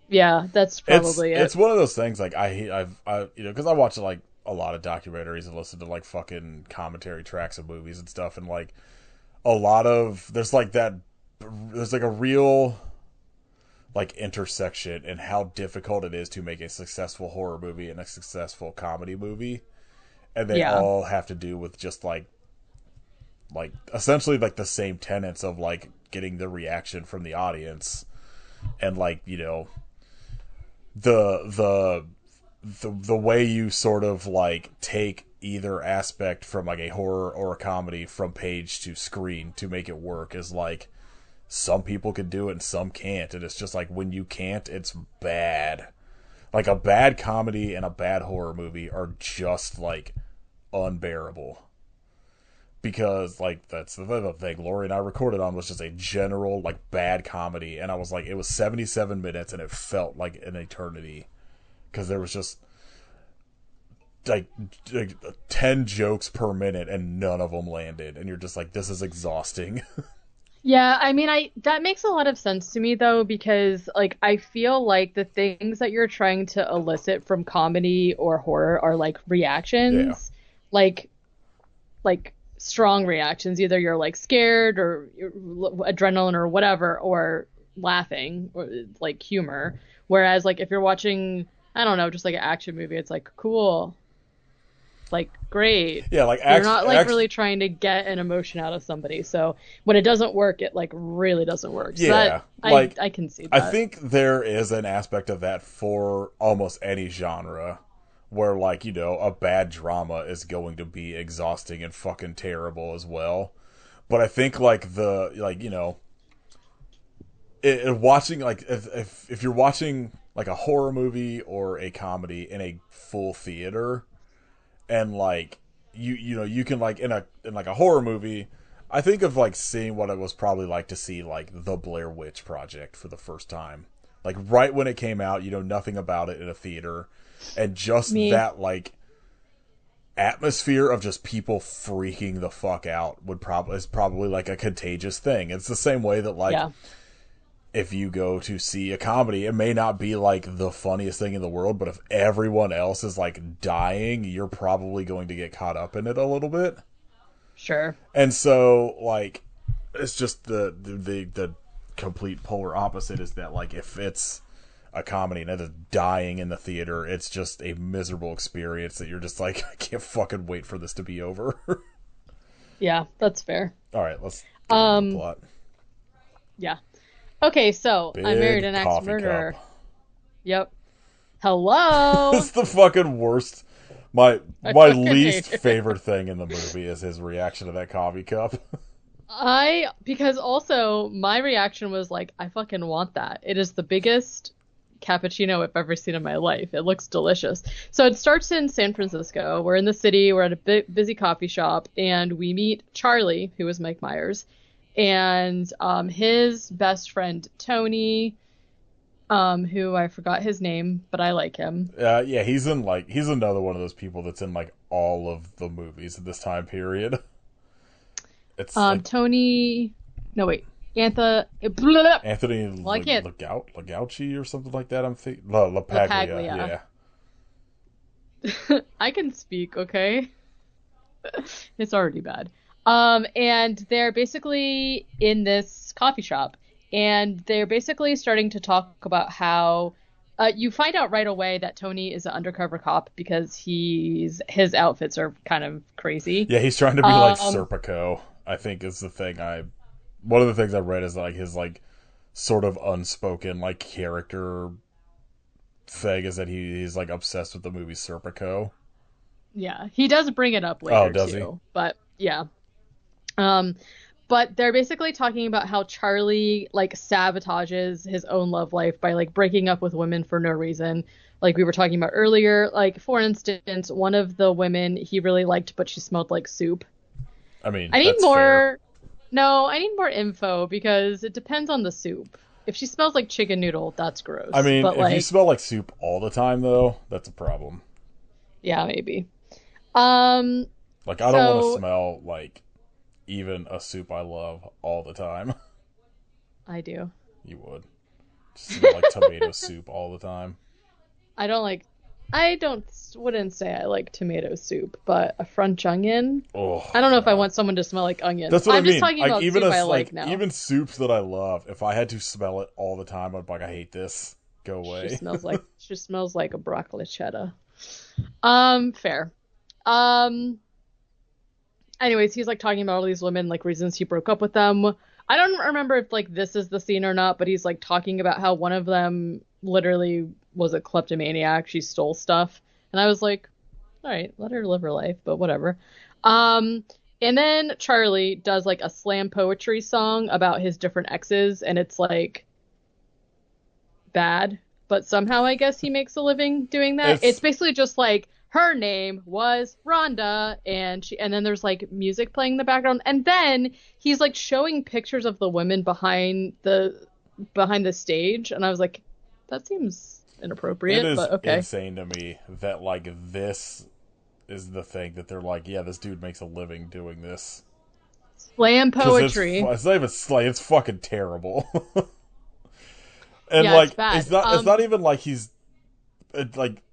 Yeah, that's It's probably it. it's one of those things like because I watch like a lot of documentaries and listen to like fucking commentary tracks of movies and stuff, and like a lot of there's like a real like intersection in how difficult it is to make a successful horror movie and a successful comedy movie, and they Yeah. all have to do with just like essentially like the same tenets of like getting the reaction from the audience and like the the the way you sort of like take either aspect from like a horror or a comedy from page to screen to make it work is like some people can do it and some can't, and it's just like when you can't, it's bad. Like a bad comedy and a bad horror movie are just like unbearable because like that's the thing Lori and I recorded on was just a general like bad comedy, and I was like it was 77 minutes and it felt like an eternity because there was just like, 10 jokes per minute and none of them landed, and you're just like this is exhausting. Yeah, I mean, I that makes a lot of sense to me though, because like I feel like the things that you're trying to elicit from comedy or horror are like Yeah, reactions, like like strong reactions. Either you're like scared or adrenaline or whatever, or laughing or like humor. Whereas like if you're watching, I don't know, just like an action movie, it's like cool, like great. yeah, like You're action, not like really trying to get an emotion out of somebody. So when it doesn't work, it like really doesn't work. So that yeah, like I can see I that. think there is an aspect of that for almost any genre where like a bad drama is going to be exhausting and fucking terrible as well. But I think like the like watching like if you're watching like a horror movie or a comedy in a full theater, and like you can like in like a horror movie, I think of like seeing what it was probably like to see like the Blair Witch Project for the first time, like right when it came out, nothing about it in a theater, and just Me, that like atmosphere of just people freaking the fuck out is probably like a contagious thing. It's the same way that like yeah, if you go to see a comedy, it may not be like the funniest thing in the world, but if everyone else is like dying, you're probably going to get caught up in it a little bit. Sure. And so, like, it's just the complete polar opposite is that, like, if it's a comedy and it is dying in the theater, it's just a miserable experience that you're just like, I can't fucking wait for this to be over. Yeah, that's fair. All right, let's get into the Um, plot. yeah. Okay, so I married Big an coffee ex-murderer. cup. Yep. Hello. It's the fucking worst. My I my fucking least hate it. favorite thing in the movie is his reaction to that coffee cup. Because also my reaction was like, I fucking want that. It is the biggest cappuccino I've ever seen in my life. It looks delicious. So it starts in San Francisco. We're in the city. We're at a busy coffee shop, and we meet Charlie, who is Mike Myers, and his best friend Tony, who I forgot his name, but I like him. Yeah, he's another one of those people that's in like all of the movies at this time period. It's like Tony, no wait, Anthony Well, I can't. Legauchi or something like that. I'm thinking LaPaglia. LaPaglia. Yeah. I can speak, okay? It's already bad. And they're basically in this coffee shop, and they're basically starting to talk about how you find out right away that Tony is an undercover cop because his outfits are kind of crazy. Yeah, he's trying to be like Um, Serpico, I think is the thing one of the things I read is like his like sort of unspoken like character thing is that he's like obsessed with the movie Serpico. yeah, he does bring it up Oh, later does he? too, but yeah. Um, but they're basically talking about how Charlie like sabotages his own love life by like breaking up with women for no reason. Like we were talking about earlier, like for instance, one of the women he really liked, but she smelled like soup. I mean, I need that's fair. more. No, I need more info because it depends on the soup. If she smells like chicken noodle, that's I gross. mean, But if you like, smell like soup all the time though, that's a problem. yeah, maybe. Um, Like I don't want to so smell like even a soup I love all the time. I do. You would. Just smell like tomato soup all the time. I don't like. I don't wouldn't say I like tomato soup, but a French onion. Oh I don't know if I god. want someone to smell like onions. That's what I I'm just mean. talking Like about even soup I like like now. even soups that I love, if I had to smell it all the time, I'd be like, I hate this. Go away. She smells like a broccoli cheddar. Fair. Um Anyways, he's like talking about all these women, like reasons he broke up with them. I don't remember if like this is the scene or not, but he's like talking about how one of them literally was a kleptomaniac. She stole stuff. And I was like, all right, let her live her life, but whatever. Um, and then Charlie does like a slam poetry song about his different exes, and it's like bad, but somehow I guess he makes a living doing that. It's It's basically just like her name was Rhonda, and then there's like music playing in the background, and then he's like showing pictures of the women behind the stage, and I was like, that seems it inappropriate, is but okay. insane to me that like this is the thing that they're like, yeah, this dude makes a living doing this. Slam Because poetry. it's not even like it's fucking terrible. And Yeah, it's like bad. it's not even like like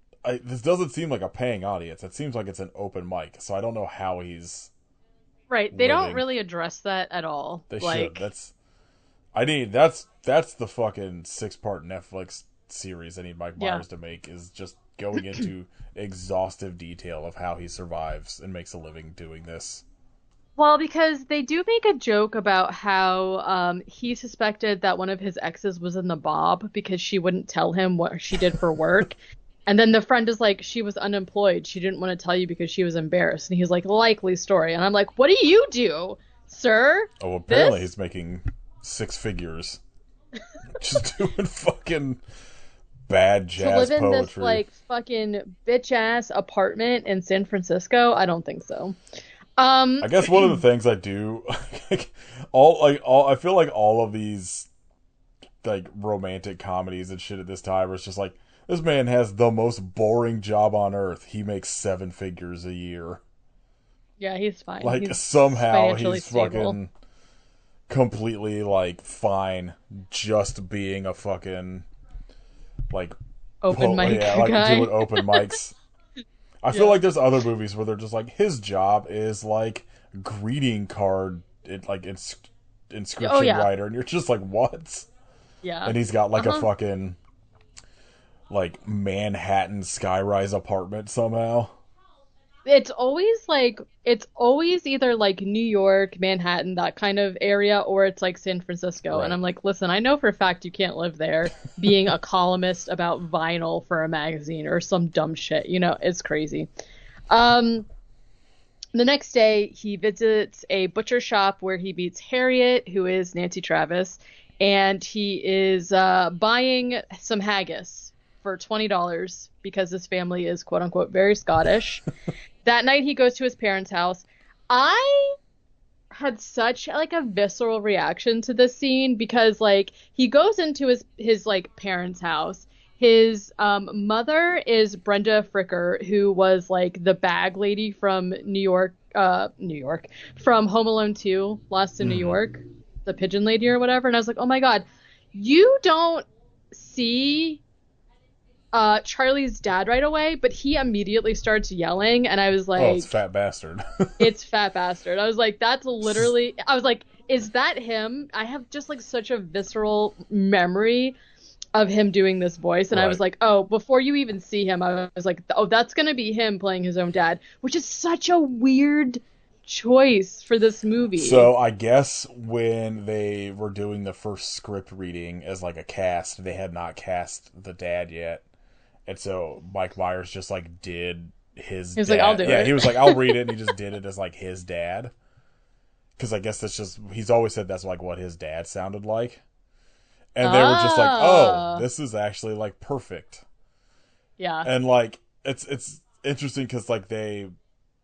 this doesn't seem like a paying audience. It seems like it's an open mic. So I don't know how he's Right. They don't living. really address that at all. They should. Like, That's the fucking 6-part Netflix series I need Mike yeah. Myers to make is just going into exhaustive detail of how he survives and makes a living doing this. Well, because they do make a joke about how he suspected that one of his exes was in the mob because she wouldn't tell him what she did for work. And then the friend is like, she was unemployed. She didn't want to tell you because she was embarrassed. And he's like, likely story. And I'm like, what do you do, sir? Oh, apparently This? he's making 6 figures just doing fucking bad To live jazz in this poetry. like fucking bitch ass apartment in San Francisco? I don't think so. I guess one of the things I do, I feel like all of these like romantic comedies and shit at this time, where it's just like this man has the most boring job on earth. He makes 7 figures a year. Yeah, he's fine. Like He's somehow financially he's stable. fucking completely like fine just being a fucking like Open mic yeah, like guy. doing open mics. I feel Yeah. like there's other movies where they're just like his job is like greeting card Oh inscription yeah. writer, and you're just like what? Yeah. And he's got like a Uh-huh. fucking like Manhattan skyrise apartment somehow. It's always either like New York, Manhattan, that kind of area, or it's like San Francisco. And Right. I'm like, listen, I know for a fact you can't live there being a columnist about vinyl for a magazine or some dumb shit. It's crazy. Um, the next day, he visits a butcher shop where he meets Harriet, who is Nancy Travis, and he is buying some haggis for $20 because his family is quote unquote very Scottish. That night, he goes to his parents' house. I had such like a visceral reaction to this scene because like he goes into his like parents' house. His mother is Brenda Fricker, who was like the bag lady from New York, from Home Alone 2, Lost in New Mm-hmm. York, the pigeon lady or whatever. And I was like, oh my God, you don't see Charlie's dad right away, but he immediately starts yelling, and I was Oh, it's like, fat bastard. it's fat bastard. I was like, that's literally, I was like, is that him? I have just like such a visceral memory of him doing this voice. And I was Right. like, oh, before you even see him, I was like, oh, that's going to be him playing his own dad, which is such a weird choice for this movie. So I guess when they were doing the first script reading as like a cast, they had not cast the dad yet. And so Mike Myers just like did his He was like, I'll dad. do Yeah, he it. was like, I'll read it, and he just did it as like his dad. Because I guess that's just he's always said that's like what his dad sounded like. And they were just like, oh, Ah, this is actually like perfect. yeah. And like it's interesting because like they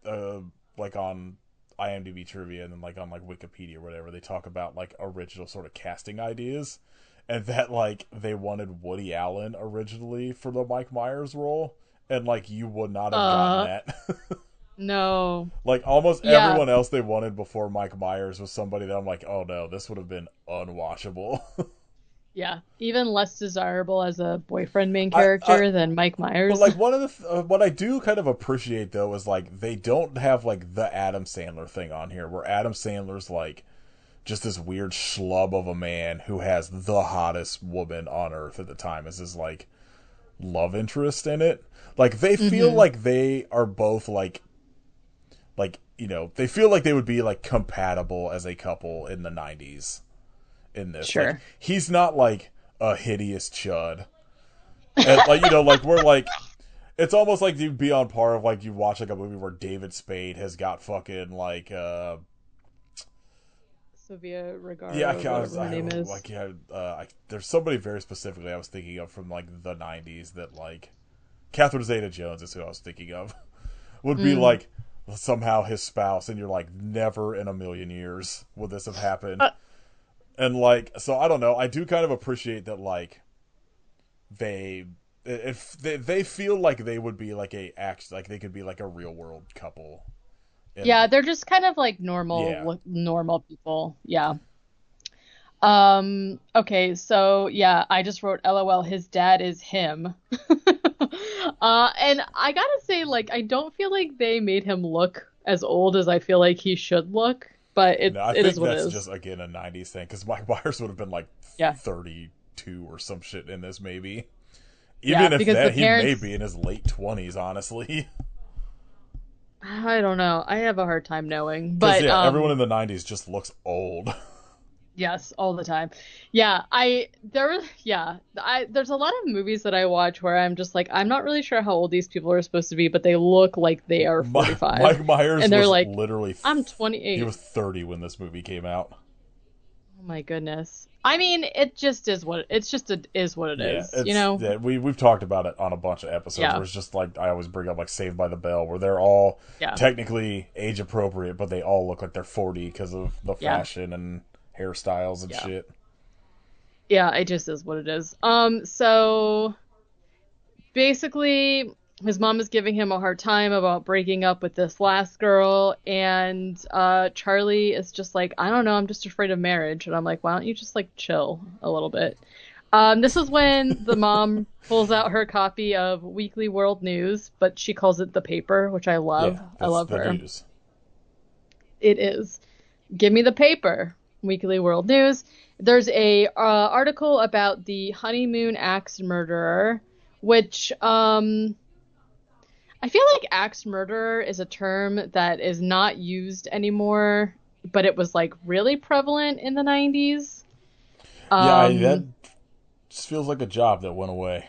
uh like on IMDb trivia and then like on like Wikipedia or whatever they talk about like original sort of casting ideas, and that like they wanted Woody Allen originally for the Mike Myers role, and like you would not have gotten Uh, that. no. Like almost Yeah. everyone else they wanted before Mike Myers was somebody that I'm like, oh no, this would have been unwatchable. Yeah. Even less desirable as a boyfriend main I character than Mike But Myers. like one of the what I do kind of appreciate though is like they don't have like the Adam Sandler thing on here, where Adam Sandler's like just this weird schlub of a man who has the hottest woman on earth at the time as his like love interest in it. Like they feel hmm like they are both like they feel like they would be like compatible as a couple in the 90s in this. Like Sure. he's not like a hideous chud. And like like we're like it's almost like you'd be on par of like you watch like a movie where David Spade has got fucking like Sofia yeah Vergara, whatever her name is. like yeah there's somebody very specifically I was thinking of from like the 90s that like Catherine Zeta-Jones is who I was thinking of would be Mm. like somehow his spouse, and you're like never in a million years would this have happened. Uh, And like so I don't know, I do kind of appreciate that like they if they feel like they would be like a act like they could be like a real world couple yeah, and they're just kind of like yeah. normal people. Yeah. Okay, so yeah, I just wrote LOL, his dad is him. And I gotta say, like, I don't feel like they made him look as old as I feel like he should look, but No, I it think is what it that's just is. again a 90s thing because Mike Myers would have been like Yeah. 32 or some shit in this maybe. Yeah, Even if because the that, he may be parents, in his late 20s honestly. I don't know. I have a hard time knowing, Because but yeah, everyone in the 90s just looks old. yes, all the time. Yeah, there's a lot of movies that I watch where I'm just like I'm not really sure how old these people are supposed to be, but they look like they are 45. Mike Myers And they're was like, literally I'm he 28. was 30 when this movie came out. Oh my goodness. I mean, it's just is what it Yeah, is, you it's know? yeah, we've talked about it on a bunch of episodes Yeah. where it's just like I always bring up like Saved by the Bell, where they're all Yeah. technically age appropriate, but they all look like they're 40 because of the Yeah. fashion and hairstyles and Yeah. shit. Yeah, it just is what it is. So basically his mom is giving him a hard time about breaking up with this last girl, and Charlie is just like, I don't know, I'm just afraid of marriage. And I'm like, why don't you just like chill a little bit? This is when the mom pulls out her copy of Weekly World News, but she calls it the paper, which I love. Yeah, I that's love the her. news. It is. Give me the paper. Weekly World News. There's a article about the honeymoon axe murderer, which I feel like axe murderer is a term that is not used anymore, but it was like really prevalent in the 90s. Yeah, that Um, just feels like a job that went away.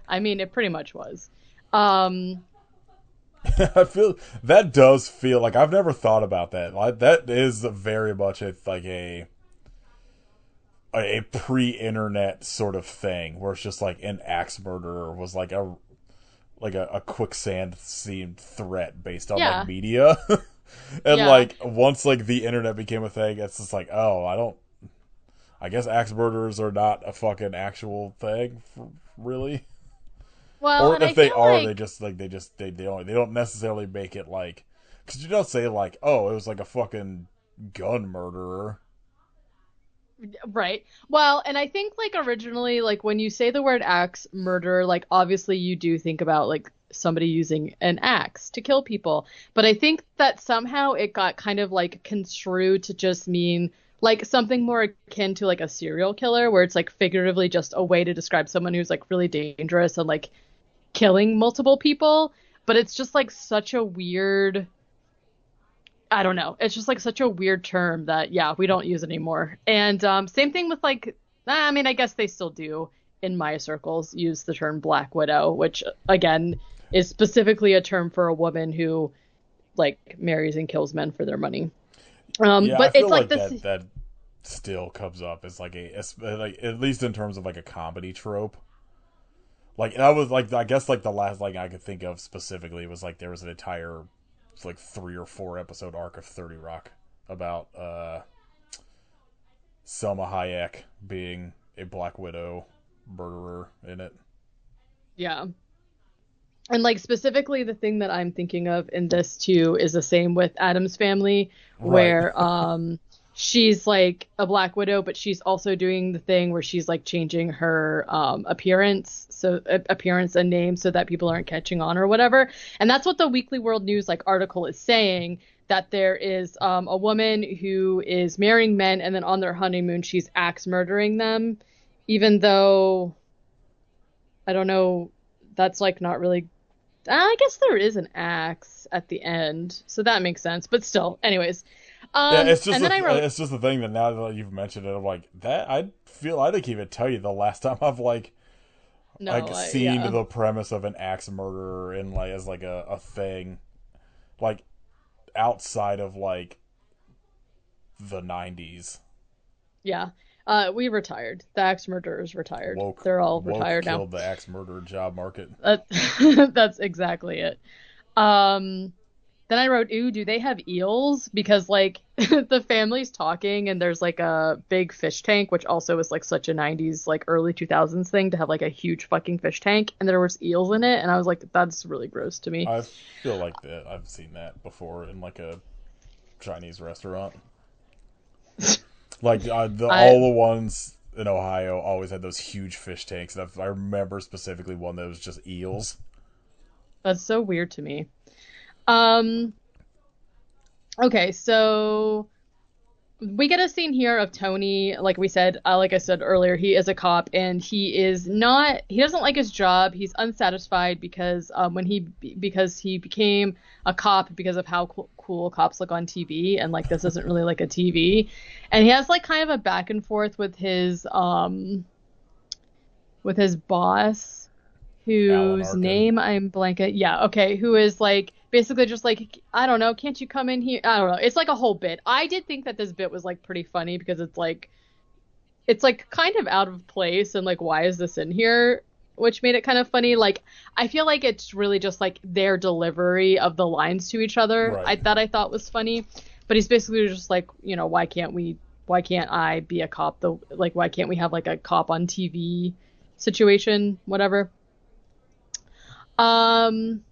I mean, it pretty much was. Um, I feel that does feel like I've never thought about that. Like that is very much like a pre-internet sort of thing where it's just like an axe murderer was like a quicksand scene threat based on like yeah, media. And yeah. like once like the internet became a thing, it's just like, oh, I guess axe murderers are not a fucking actual thing, really. Well, Or and I if they feel are, like they don't necessarily make it like, because you don't say like, oh, it was like a fucking gun murderer. right. Well, and I think like originally, like when you say the word axe murder, like obviously you do think about like somebody using an axe to kill people. But I think that somehow it got kind of like construed to just mean like something more akin to like a serial killer, where it's like figuratively just a way to describe someone who's like really dangerous and like killing multiple people. But it's just like such a weird, I don't know. It's just like such a weird term that yeah, we don't use anymore. And same thing with like I mean, I guess they still do in my circles use the term Black Widow, which again is specifically a term for a woman who like marries and kills men for their money. Yeah, I But it's feel like like this, that still comes up as like at least in terms of like a comedy trope. Like that was like I guess like the last like I could think of specifically was like there was an entire like 3 or 4 episode arc of 30 Rock about Selma Hayek being a Black Widow murderer in it. yeah. And like specifically the thing that I'm thinking of in this too is the same with Adam's Family, Right. where she's like a Black Widow, but she's also doing the thing where she's like changing her appearance and name so that people aren't catching on or whatever. And that's what the Weekly World News like article is saying, that there is a woman who is marrying men and then on their honeymoon she's axe murdering them, even though I don't know, that's like not really, I guess there is an axe at the end, so that makes sense. But still, anyways. Yeah, it's just And then I wrote, it's just the thing that now that you've mentioned it, I'm like that. I feel I didn't even tell you the last time I've no, seen yeah, the premise of an axe murderer in like as like a thing like outside of like the 90s. yeah. We retired. The axe murderers retired. Woke They're all woke retired now. killed the axe murderer job market. That, that's exactly it. Um, then I wrote, ooh, do they have eels? Because like the family's talking and there's like a big fish tank, which also is like such a 90s, like early 2000s thing to have like a huge fucking fish tank, and there was eels in it, and I was like, that's really gross to me. I feel like that I've seen that before in like a Chinese restaurant. Like all I the ones in Ohio always had those huge fish tanks, and I remember specifically one that was just eels. That's so weird to me. Um, okay, so we get a scene here of Tony, like I said earlier, he is a cop and he doesn't like his job. He's unsatisfied because because he became a cop because of how cool cops look on TV, and like this isn't really like a TV. And he has like kind of a back and forth with his boss, Alan whose Arkin. name I'm blanking. Yeah, okay, who is like basically just like, I don't know, can't you come in here? I don't know. It's like a whole bit. I did think that this bit was like pretty funny because it's like kind of out of place and like why is this in here? Which made it kind of funny. Like I feel like it's really just like their delivery of the lines to each other. Right. I thought was funny. But he's basically just like, why can't I be a cop? Why can't we have like a cop on TV situation, whatever. Um,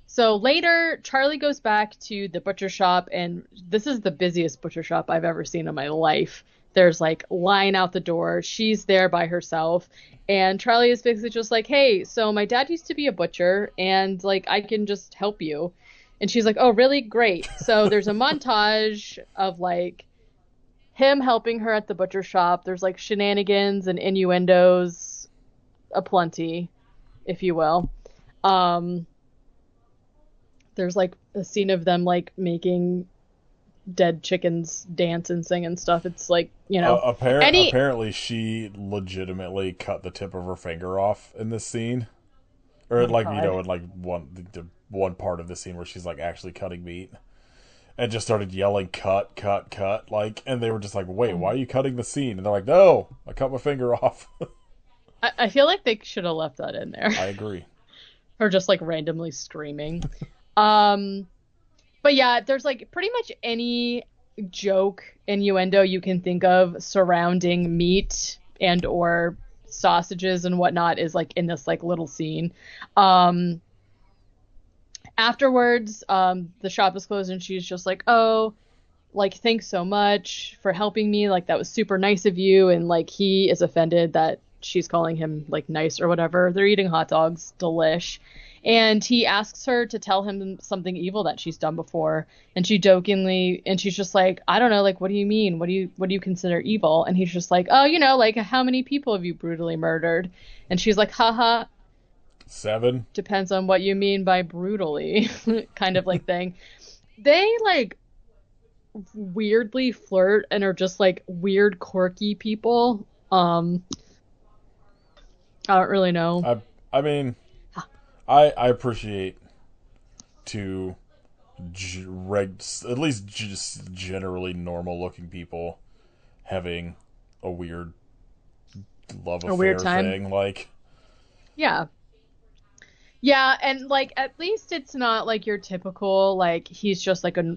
so later, Charlie goes back to the butcher shop, and this is the busiest butcher shop I've ever seen in my life. There's like line out the door. She's there by herself, and Charlie is basically just like, "Hey, so my dad used to be a butcher, and like I can just help you." And she's like, "Oh, really? Great." So there's a montage of like him helping her at the butcher shop. There's like shenanigans and innuendos aplenty, if you will. Um, there's like a scene of them like making dead chickens dance and sing and stuff. It's like, any Apparently, she legitimately cut the tip of her finger off in this scene, or oh like God. in like one part of the scene where she's like actually cutting meat, and just started yelling "cut, cut, cut!" Like, and they were just like, "Wait, why are you cutting the scene?" And they're like, "No, I cut my finger off." I feel like they should have left that in there. I agree. Or just like randomly screaming. Um, but yeah, there's like pretty much any joke, innuendo you can think of surrounding meat and or sausages and whatnot is like in this like little scene. Um, Afterwards, the shop is closed and she's just like, "Oh, like thanks so much for helping me. Like that was super nice of you." And like he is offended that she's calling him like nice or whatever. They're eating hot dogs, delish. And he asks her to tell him something evil that she's done before. And she jokingly, and she's just like, "I don't know, like, what do you mean? What do you consider evil?" And he's just like, "Oh, like how many people have you brutally murdered?" And she's like, "Haha, 7. depends on what you mean by brutally," kind of like thing. They like weirdly flirt and are just like weird, quirky people. I don't really know. I mean, I appreciate to at least just generally normal looking people having a weird love A affair weird time. thing. Like, Yeah. Yeah, and like at least it's not like your typical like he's just like a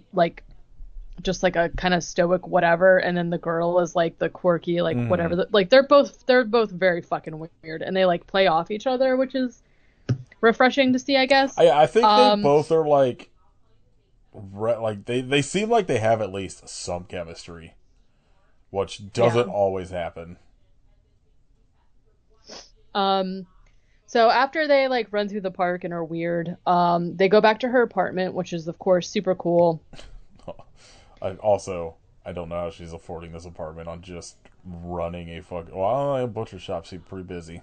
kind of stoic whatever, and then the girl is like the quirky like whatever. Like they're both very fucking weird, and they like play off each other, which is refreshing to see, I guess. I think they both are like they seem like they have at least some chemistry, which doesn't Yeah. always happen. Um, so after they like run through the park and are weird, they go back to her apartment, which is of course super cool. I don't know how she's affording this apartment on just running a fucking. Well, I don't know, butcher shop seem pretty busy,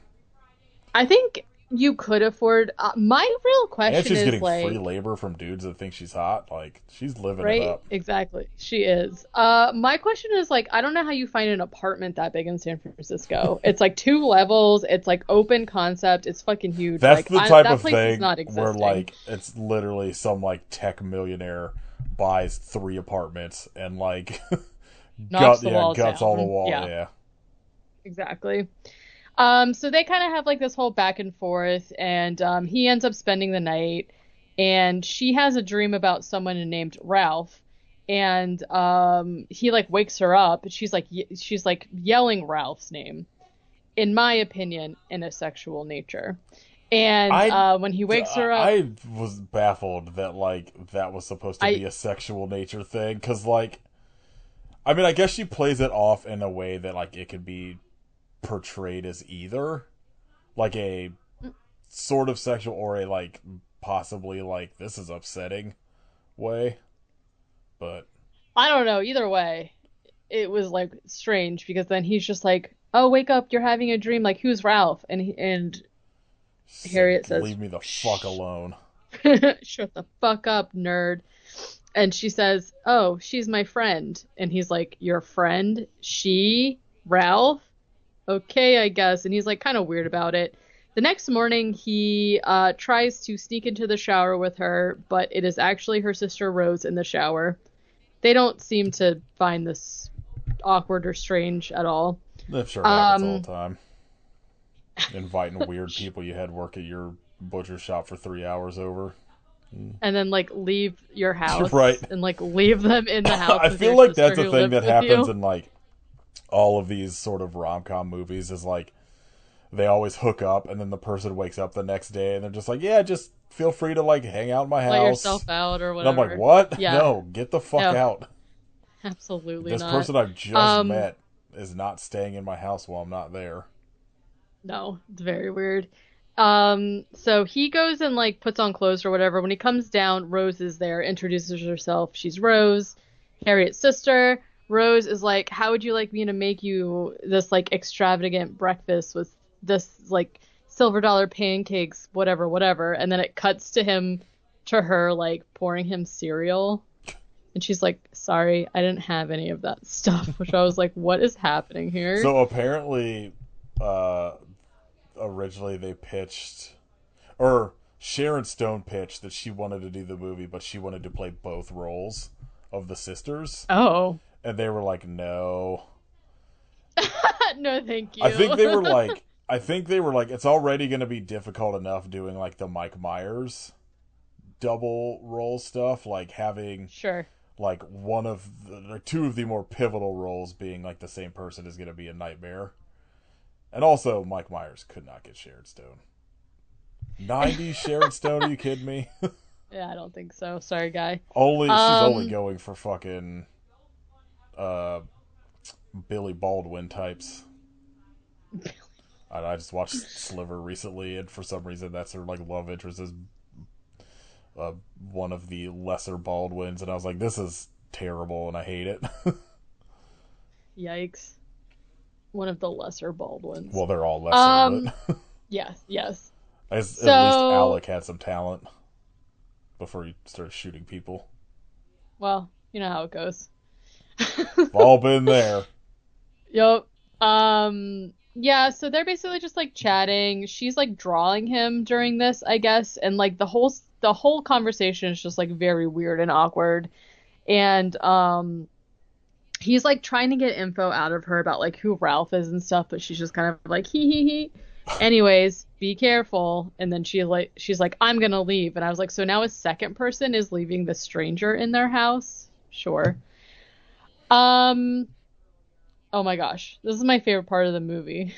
I think you could afford. My real and question she's is getting free like, labor from dudes that think she's hot. Like, she's living it right? up. Exactly. She is. My question is like, I don't know how you find an apartment that big in San Francisco. It's like 2 levels. It's like open concept. It's fucking huge. That's Like the type that of place is thing not where existing. like it's literally some like tech millionaire buys 3 apartments and like Knocks the walls guts all the down. wall. Yeah, Yeah, exactly. So they kind of have like this whole back and forth, and he ends up spending the night, and she has a dream about someone named Ralph, and he like wakes her up. She's like yelling Ralph's name, in my opinion, in a sexual nature. And I when he wakes her up, I was baffled that like that was supposed to be I a sexual nature thing because like I mean I guess she plays it off in a way that like it could be portrayed as either like a sort of sexual or a like possibly like this is upsetting way, but I don't know. Either way, it was like strange because then he's just like, "Oh, wake up! You're having a dream. Like, who's Ralph?" And said Harriet says, leave me the fuck "Shh, alone. shut the fuck up, nerd." And she says, "Oh, she's my friend." And he's like, "Your friend? She? Ralph? Okay, I guess." And he's like kind of weird about it. The next morning, he tries to sneak into the shower with her, but it is actually her sister Rose in the shower. They don't seem to find this awkward or strange at all. That sure happens all Um, the time. Inviting weird people you had work at your butcher shop for 3 hours over. and then like leave your Right. house and like leave them in the house I with feel your like sister that's a who thing lives that with happens you. in like all of these sort of rom-com movies is like they always hook up, and then the person wakes up the next day and they're just like, yeah, just feel free to like hang out in my Let house. yourself out or And I'm like, whatever. what? Yeah. No, get the fuck No, out. absolutely This not. person I've just Um, met is not staying in my house while I'm not there. no, it's very weird. So he goes and like puts on clothes or whatever. When he comes down, Rose is there, introduces herself. She's Rose, Harriet's sister. Rose is like, "How would you like me to make you this like extravagant breakfast with this like silver dollar pancakes, whatever, whatever." And then it cuts to her like pouring him cereal. And she's like, "Sorry, I didn't have any of that stuff." Which I was like, "What is happening here?" So apparently, uh, originally they pitched, or Sharon Stone pitched that she wanted to do the movie, but she wanted to play both roles of the sisters. Oh, And they were like, no. no, thank I you. think they were like, I think they were like, it's already going to be difficult enough doing like the Mike Myers double role stuff, like having Sure. like one of the, or two of the more pivotal roles being like the same person is going to be a nightmare. And also, Mike Myers could not get Sharon Stone. 90s Sharon Stone? Are you kidding me? Yeah, I don't think so. Sorry, guy. She's only Um, going for fucking uh Billy Baldwin types. I just watched Sliver recently, and for some reason that's her like love interest is one of the lesser Baldwins, and I was like, this is terrible, and I hate it. yikes. One of the lesser Baldwins. Well, they're all lesser, Um, but yes, yes. at least So, Alec had some talent before he started shooting people. well, you know how it goes. We've all been there. Yup. Yeah, so they're basically just like chatting. She's like drawing him during this, I guess, and like the whole conversation is just like very weird and awkward. And he's like trying to get info out of her about like who Ralph is and stuff, but she's just kind of like hee. Anyways, be careful. And then she's like, I'm gonna leave. And I was like, so now a second person is leaving the stranger in their house? Sure. Um, oh my gosh, this is my favorite part of the movie.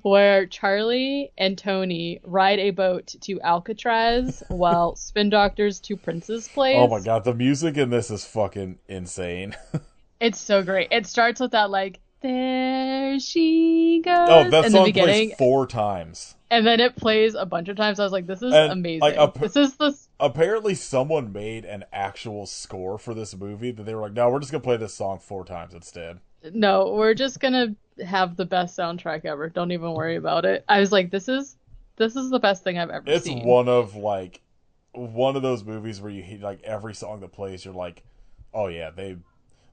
Where Charlie and Tony ride a boat to Alcatraz while Spin Doctor's Two Princes Oh my plays. god, the music in this is fucking insane. It's so great. It starts with that like there she Oh, goes that in the song plays beginning, 4 times. and then it plays a bunch of times. I was like, this is And like amazing. This is the apparently someone made an actual score for this movie that they were like, no, we're just gonna play this song 4 times instead. no, we're just gonna have the best soundtrack ever. Don't even worry about it. I was like, this is the best thing I've ever It's seen. one of those movies where you hear like every song that plays, you're like, oh yeah,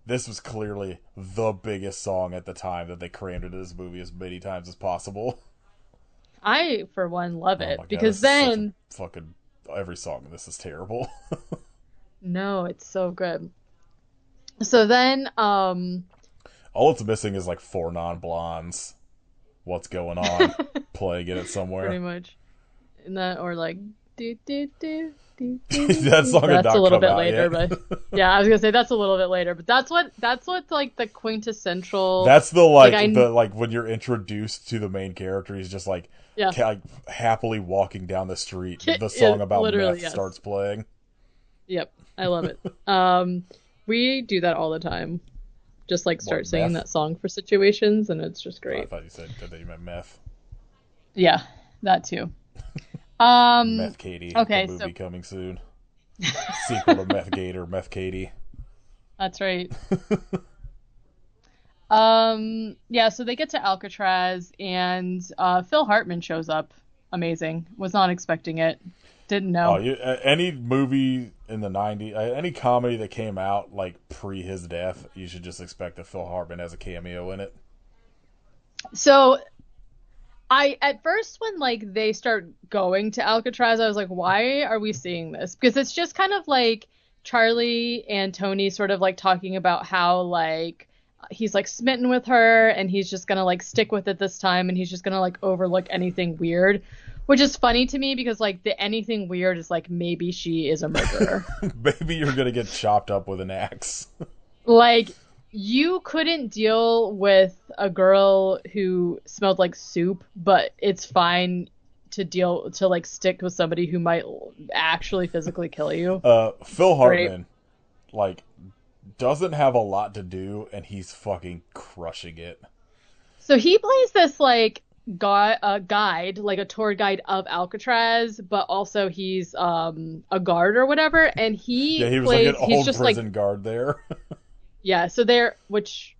this was clearly the biggest song at the time that they crammed into this movie as many times as possible. I, for one, love Oh it my god, because this is such a then, fucking every song in this is terrible. no, it's so good. So then, All it's missing is like four non-blondes. What's going on? Playing it pretty somewhere. much, in that or like, do do do do do That do. song did That's a not little come bit out later, yet. but yeah, I was gonna say that's a little bit later, but that's what's like the quintessential, That's the like I, the like when you're introduced to the main character, he's just like, yeah, like happily walking down the street. The yeah, song about literally, meth yes, starts playing. yep, I love it. We do that all the time. Just like What, start singing meth? that song for situations, and it's just Oh, I great. thought you said that you meant meth. Yeah, that too. Um, Meth Katie, okay, the so movie coming soon. Sequel to Meth Gator, Meth Katie. that's right. Yeah, so they get to Alcatraz and Phil Hartman shows up. Amazing. Was not expecting it. Didn't Oh, know. any movie in the '90s, any comedy that came out like pre his death, you should just expect that Phil Hartman has a cameo in it. So I at first when like they start going to Alcatraz, I was like, why are we seeing this? Because it's just kind of like Charlie and Tony sort of like talking about how like he's like smitten with her and he's just gonna like stick with it this time and he's just gonna like overlook anything weird. Which is funny to me because like the anything weird is like maybe she is a murderer. Maybe you're gonna get chopped up with an axe. Like you couldn't deal with a girl who smelled like soup, but it's fine to like stick with somebody who might actually physically kill you. Phil Great. Hartman, like, doesn't have a lot to do, and he's fucking crushing it. So he plays this like guide, like a tour guide of Alcatraz, but also he's a guard or whatever, and Yeah, he was like an he's old just like prison guard there. yeah, so they're which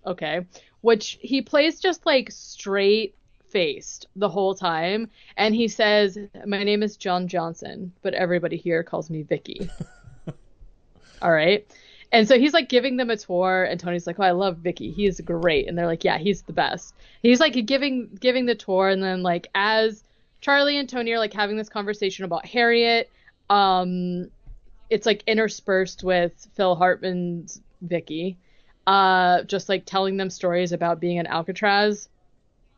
okay, which he plays just like straight faced the whole time, and he says, "My name is John Johnson, but everybody here calls me Vicky." All right. And so he's like giving them a tour, and Tony's like, "Oh, I love Vicky. He's great." And they're like, "Yeah, he's the best." He's like giving the tour, and then like as Charlie and Tony are like having this conversation about Harriet, um, it's like interspersed with Phil Hartman's Vicky, just like telling them stories about being in Alcatraz.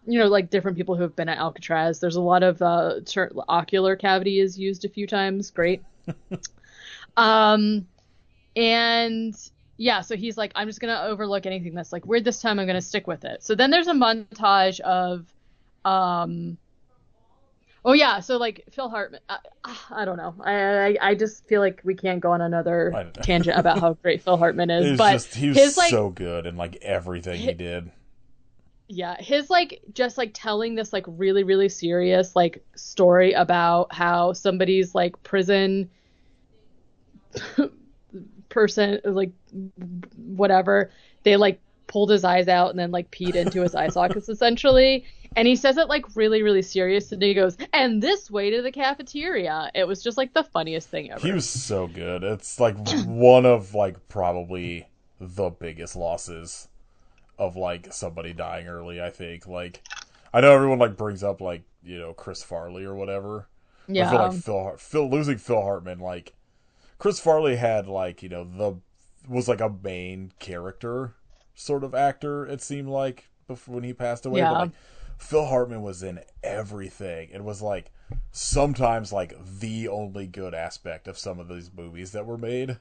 You know, like different people who have been at Alcatraz. There's a lot of ocular cavity is used a few times. Great. Um, and yeah, so he's like, I'm just gonna overlook anything that's like weird this time. I'm gonna stick with it. So then there's a montage of, um, oh yeah, so like Phil Hartman. I don't know. I just feel like we can't go on another I, tangent about how great Phil Hartman is, it's but just he was his like so good in like everything he did. yeah, his like just like telling this like really serious like story about how somebody's like prison person like whatever they like pulled his eyes out and then like peed into his eye sockets essentially, and he says it like really serious, and he goes, "And this way to the cafeteria." It was just like the funniest thing He ever. was so good. It's like one of like probably the biggest losses of like somebody dying early, I think. Like I know everyone like brings up like, you know, Chris Farley or whatever. But I feel like Yeah, Phil losing Phil Hartman, like Chris Farley had like, you know, the was like a main character sort of actor, it seemed like, before when he passed away, but yeah, like Phil Hartman was in everything. It was like sometimes like the only good aspect of some of these movies that were made.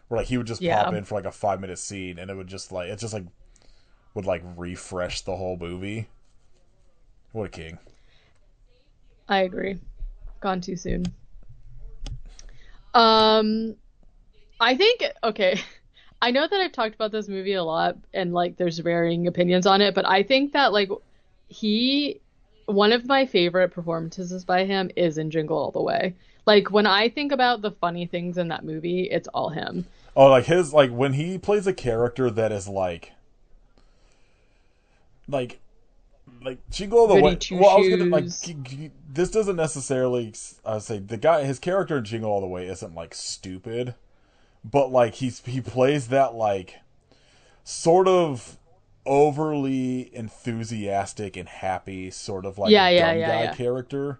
Where like he would just pop yeah, in for like a 5 minute scene and it would just like it just like would like refresh the whole movie. What a king. I agree. Gone too soon. um I think okay. I know that I've talked about this movie a lot and like there's varying opinions on it, but I think that like he one of my favorite performances by him is in Jingle All the Way. Like when I think about the funny things in that movie, it's all him. Oh, like his like when he plays a character that is like Jingle All the Goody Way. Two Well, I was gonna like Shoes. this doesn't necessarily. I would say the guy, his character in Jingle All the Way isn't like stupid, but like he plays that like sort of overly enthusiastic and happy sort of Yeah, like yeah, dumb yeah, guy yeah. character.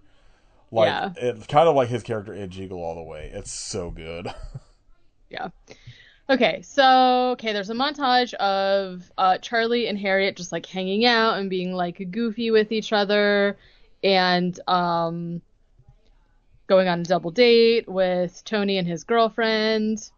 Like Yeah. it kind of like his character in Jingle All the Way. It's so good. Yeah. Okay, so okay, there's a montage of Charlie and Harriet just like hanging out and being like goofy with each other, and going on a double date with Tony and his girlfriend,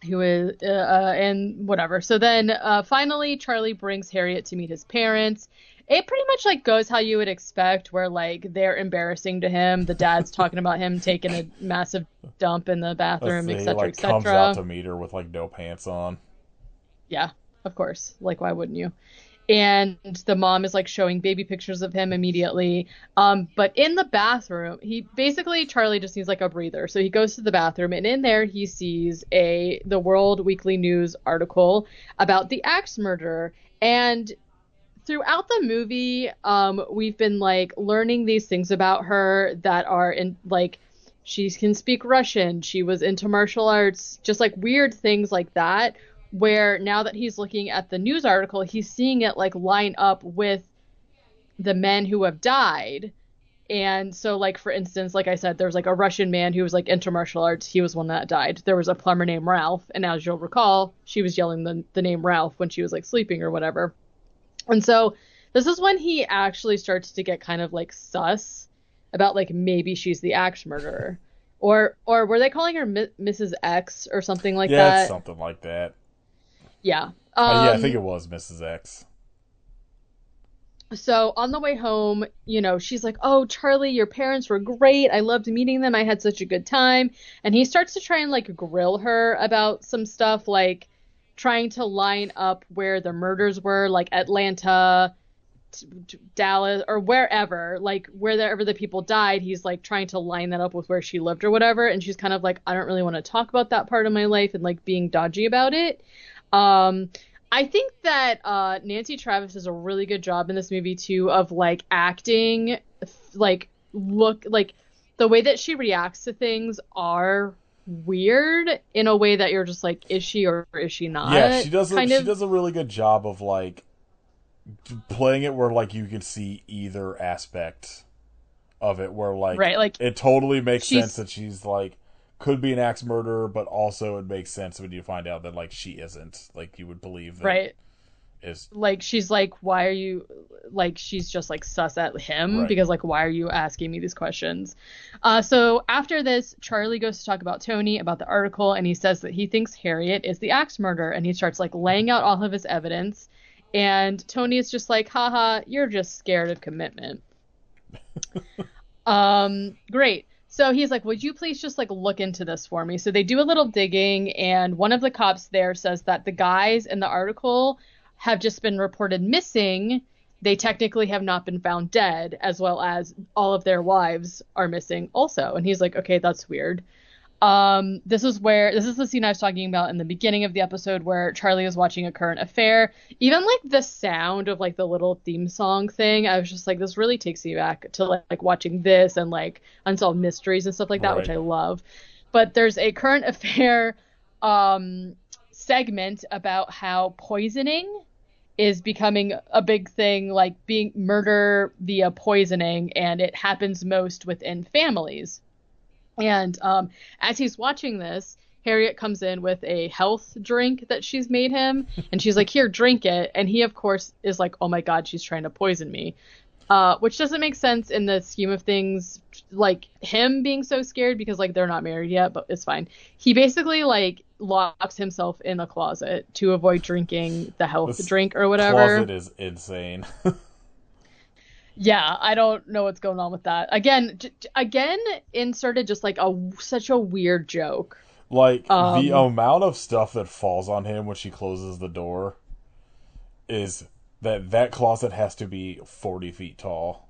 who is and whatever. So then finally Charlie brings Harriet to meet his parents. It pretty much like goes how you would expect, where like they're embarrassing to him. The dad's talking about him taking a massive dump in the Let's bathroom, see, he etc., like comes out etc. to meet her with like no pants on. Yeah, of course. Like, why wouldn't you? And the mom is like showing baby pictures of him immediately. But in the bathroom, he basically Charlie just needs like a breather. So he goes to the bathroom, and in there he sees a the World Weekly News article about the axe murderer. And throughout the movie, we've been like learning these things about her that are in like she can speak Russian, she was into martial arts, just like weird things like that. Where now that he's looking at the news article, he's seeing it like line up with the men who have died. And so, like, for instance, like I said, there's like a Russian man who was like into martial arts. He was one that died. There was a plumber named Ralph. And as you'll recall, she was yelling the name Ralph when she was like sleeping or whatever. And so this is when he actually starts to get kind of like sus about like maybe she's the axe murderer. Or were they calling her Mrs. X or something like Yeah, it's that? something like that. Yeah. Yeah, I think it was Mrs. X. So on the way home, she's like, "Oh, Charlie, your parents were great. I loved meeting them. I had such a good time." And he starts to try and like grill her about some stuff, like trying to line up where the murders were, like Atlanta, Dallas, or wherever, like wherever the people died. He's like trying to line that up with where she lived or whatever. And she's kind of like, "I don't really want to talk about that part of my life," and like being dodgy about it. Um, I think that Nancy Travis does a really good job in this movie too of like acting, like look like the way that she reacts to things are weird in a way that you're just like, is she or is she Yeah, not? Kind she of does a really good job of like playing it where like you can see either aspect of it, where like right, like it totally makes sense she's that she's like could be an axe murderer, but also it makes sense when you find out that like she isn't. Like you would believe that right. is Like she's like, why are you like she's just like sus at him right. because like why are you asking me these questions? So after this, Charlie goes to talk about Tony about the article, and he says that he thinks Harriet is the axe murderer, and he starts like laying out all of his evidence. And Tony is just like, haha, you're just scared of commitment. Great. So he's like, would you please just like look into this for me? So they do a little digging, and one of the cops there says that the guys in the article have just been reported missing. They technically have not been found dead, as well as all of their wives are missing also. And he's like, okay, that's weird. This is the scene I was talking about in the beginning of the episode where Charlie is watching A Current Affair. Even like the sound of like the little theme song thing, I was just like, this really takes me back to like watching this and like Unsolved Mysteries and stuff like that, which Right. I love. But there's a Current Affair segment about how poisoning is becoming a big thing, like being murder via poisoning, and it happens most within families. And as he's watching this, Harriet comes in with a health drink that she's made him, and she's like, "Here, drink it." And he, of course, is like, "Oh my God, she's trying to poison me," which doesn't make sense in the scheme of things. Like him being so scared because like they're not married yet, but it's fine. He basically like locks himself in a closet to avoid drinking the health This drink or whatever. closet is insane. Yeah, I don't know what's going on with that. Again, inserted just like a such a weird joke. Like the Um, amount of stuff that falls on him when she closes the door is that closet has to be 40 feet tall.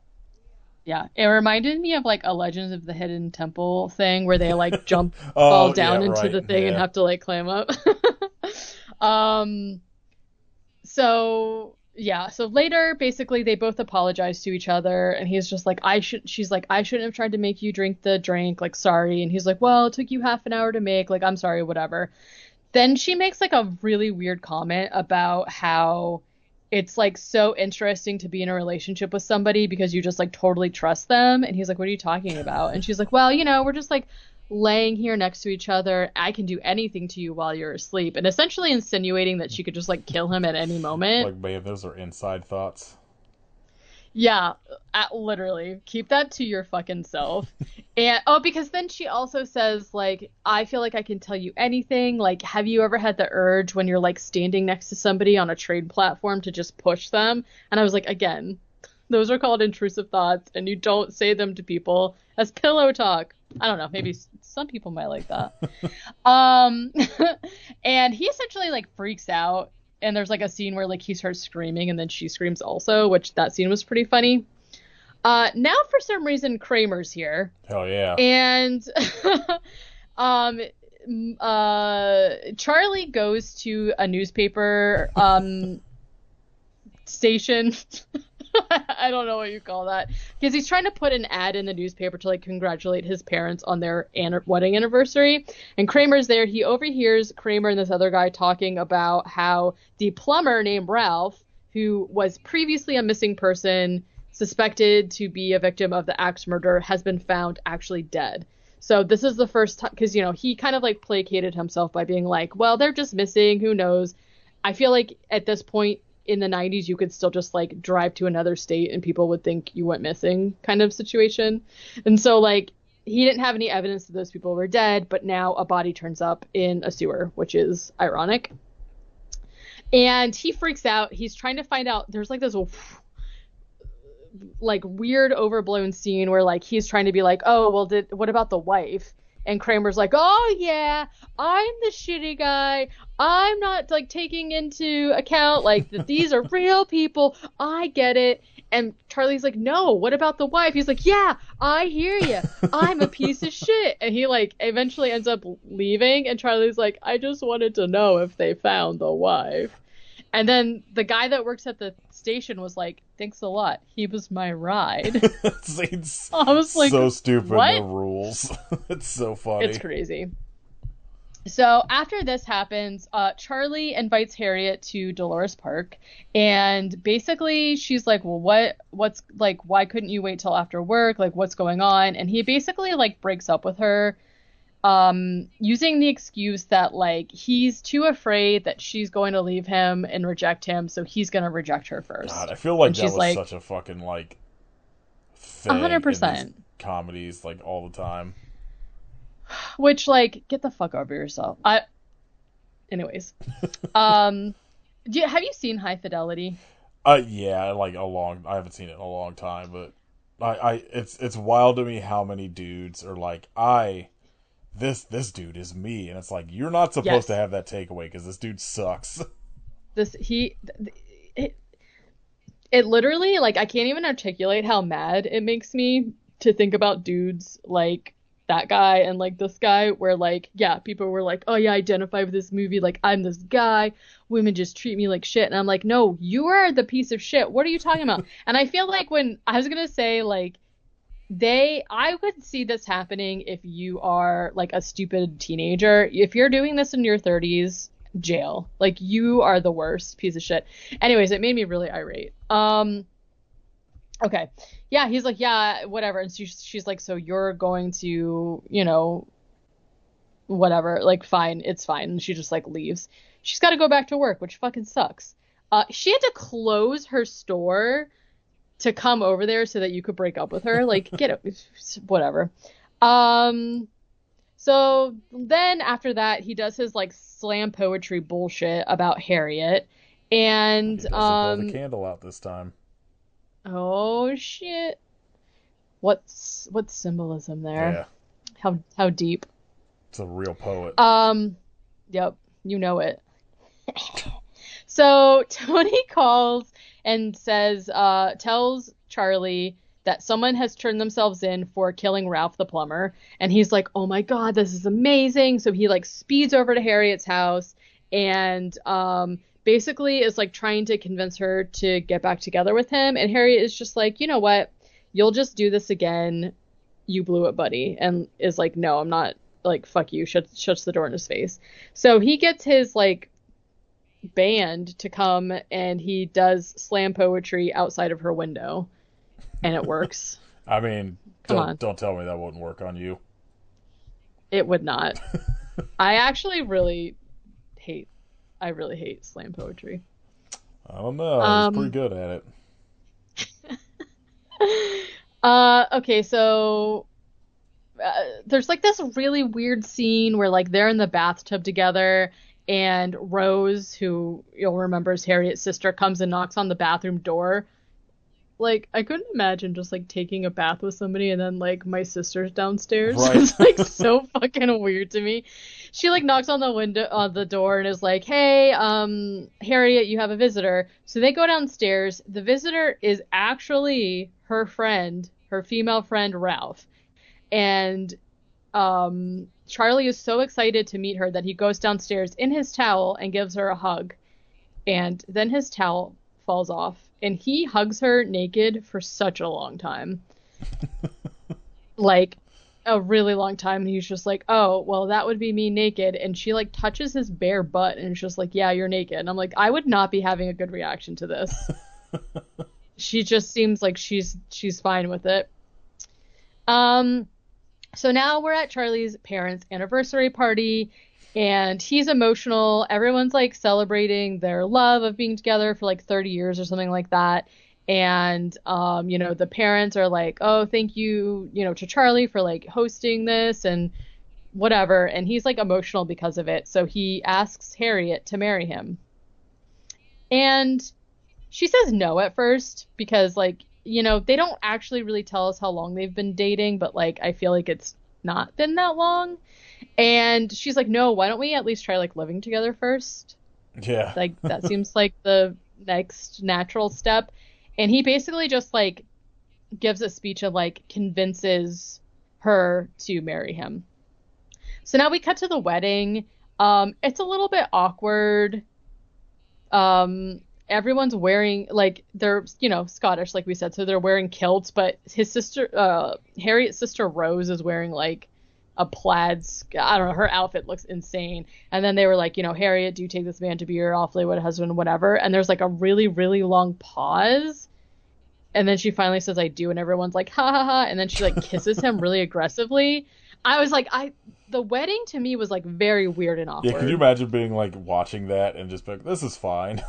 yeah, it reminded me of like a Legends of the Hidden Temple thing where they like fall Oh yeah, down into right. the thing and Yeah. have to like climb up. um, so yeah, so later basically they both apologize to each other, and he's just like, she's like, "I shouldn't have tried to make you drink the drink, like sorry." And he's like, "Well, it took you half an hour to make, like I'm sorry, whatever." Then she makes like a really weird comment about how it's like so interesting to be in a relationship with somebody because you just like totally trust them. And he's like, "What are you talking about?" And she's like, "Well, we're just like laying here next to each other. I can do anything to you while you're asleep." And essentially insinuating that she could just like kill him at any moment. Like, man, those are inside thoughts. Yeah, literally. Keep that to your fucking self. And oh, because then she also says like, "I feel like I can tell you anything. Like, have you ever had the urge when you're like standing next to somebody on a trade platform to just push them?" And I was like, again, those are called intrusive thoughts, and you don't say them to people as pillow talk. I don't know, maybe some people might like that. Um, and he essentially like freaks out, and there's like a scene where like he starts screaming, and then she screams also, which that scene was pretty funny. Now for some reason Kramer's here, Hell yeah. and um, Charlie goes to a newspaper station. I don't know what you call that, because he's trying to put an ad in the newspaper to like congratulate his parents on their wedding anniversary. And Kramer's there. He overhears Kramer and this other guy talking about how the plumber named Ralph, who was previously a missing person suspected to be a victim of the axe murder, has been found actually dead. So this is the first time, because he kind of like placated himself by being like, well, they're just missing, who knows. I feel like at this point in the 90s you could still just like drive to another state and people would think you went missing kind of situation. And so like he didn't have any evidence that those people were dead, but now a body turns up in a sewer, which is ironic. And he freaks out. He's trying to find out. There's like this like weird overblown scene where like he's trying to be like, oh well, what about the wife? And Kramer's like, oh yeah, I'm the shitty guy. I'm not like taking into account like that these are real people. I get it. And Charlie's like, no, what about the wife? He's like, yeah, I hear you. I'm a piece of shit. And he like eventually ends up leaving. And Charlie's like, I just wanted to know if they found the wife. And then the guy that works at the station was like, thanks a lot. He was my ride. It's I was like, so stupid. what? The rules. It's so funny. It's crazy. So after this happens, Charlie invites Harriet to Dolores Park, and basically she's like, well, what's like, why couldn't you wait till after work? Like, what's going on? And he basically like breaks up with her, using the excuse that like he's too afraid that she's going to leave him and reject him, so he's going to reject her first. God, I feel like and that she's was like, such a fucking like thing 100%. in these comedies like all the time. Which like, get the fuck over yourself. Anyways, have you seen High Fidelity? Yeah, like I haven't seen it in a long time, but it's wild to me how many dudes are like, this dude is me, and it's like, you're not supposed to have that takeaway because this dude sucks. It literally, like, I can't even articulate how mad it makes me to think about dudes like that guy and like this guy, where like, yeah, people were like, oh yeah, I identify with this movie, like I'm this guy, women just treat me like shit, and I'm like, no, you are the piece of shit, what are you talking about? And I feel like when I was gonna say like I would see this happening if you are like a stupid teenager. If you're doing this in your 30s, jail. Like, you are the worst piece of shit. Anyways, it made me really irate. Okay. Yeah, he's like, yeah, whatever. And she's like, so you're going to, whatever, like, fine, it's fine. And she just like leaves. She's got to go back to work, which fucking sucks. She had to close her store to come over there so that you could break up with her. Like, get it, whatever. So then after that, he does his like slam poetry bullshit about Harriet, and He doesn't blow the candle out this time. Oh shit! What's symbolism there? Yeah. How deep? It's a real poet. Yep, you know it. So Tony calls and says, tells Charlie that someone has turned themselves in for killing Ralph the plumber, and he's like, oh my god, this is amazing. So he like speeds over to Harriet's house and basically is like trying to convince her to get back together with him, and Harriet is just like, you know what, you'll just do this again, you blew it, buddy, and is like, no, I'm not, like, fuck you, shuts the door in his face. So he gets his like band to come and he does slam poetry outside of her window, and it works. I mean, don't tell me that wouldn't work on you. It would not. I really hate slam poetry. I don't know. He's pretty good at it. Okay, so there's like this really weird scene where like they're in the bathtub together, and Rose, who you'll remember is Harriet's sister, comes and knocks on the bathroom door. Like, I couldn't imagine just like taking a bath with somebody and then like my sister's downstairs. Right. It's like so fucking weird to me. She like knocks on the door and is like, hey, Harriet, you have a visitor. So they go downstairs. The visitor is actually her friend, her female friend, Ralph. And Charlie is so excited to meet her that he goes downstairs in his towel and gives her a hug. And then his towel falls off, and he hugs her naked for such a long time. Like, a really long time. And he's just like, oh, well, that would be me naked. And she like touches his bare butt and is just like, yeah, you're naked. And I'm like, I would not be having a good reaction to this. She just seems like she's fine with it. So now we're at Charlie's parents' anniversary party, and he's emotional. Everyone's like celebrating their love of being together for like 30 years or something like that. And, the parents are like, oh, thank you, to Charlie for like hosting this and whatever. And he's like emotional because of it. So he asks Harriet to marry him. And she says no at first because, like, they don't actually really tell us how long they've been dating, but like, I feel like it's not been that long. And she's like, no, why don't we at least try like living together first? Yeah. Like, that seems like the next natural step. And he basically just like gives a speech of like convinces her to marry him. So now we cut to the wedding. It's a little bit awkward. Everyone's wearing like they're Scottish, like we said, so they're wearing kilts, but his sister, Harriet's sister Rose, is wearing like a plaid. I don't know. Her outfit looks insane. And then they were like, Harriet, do you take this man to be your awfully wedded husband, whatever? And there's like a really, really long pause. And then she finally says, I do. And everyone's like, ha ha ha. And then she like kisses him really aggressively. I was like, the wedding to me was like very weird and Yeah, could you awkward. imagine being like watching that and just be like, this is fine?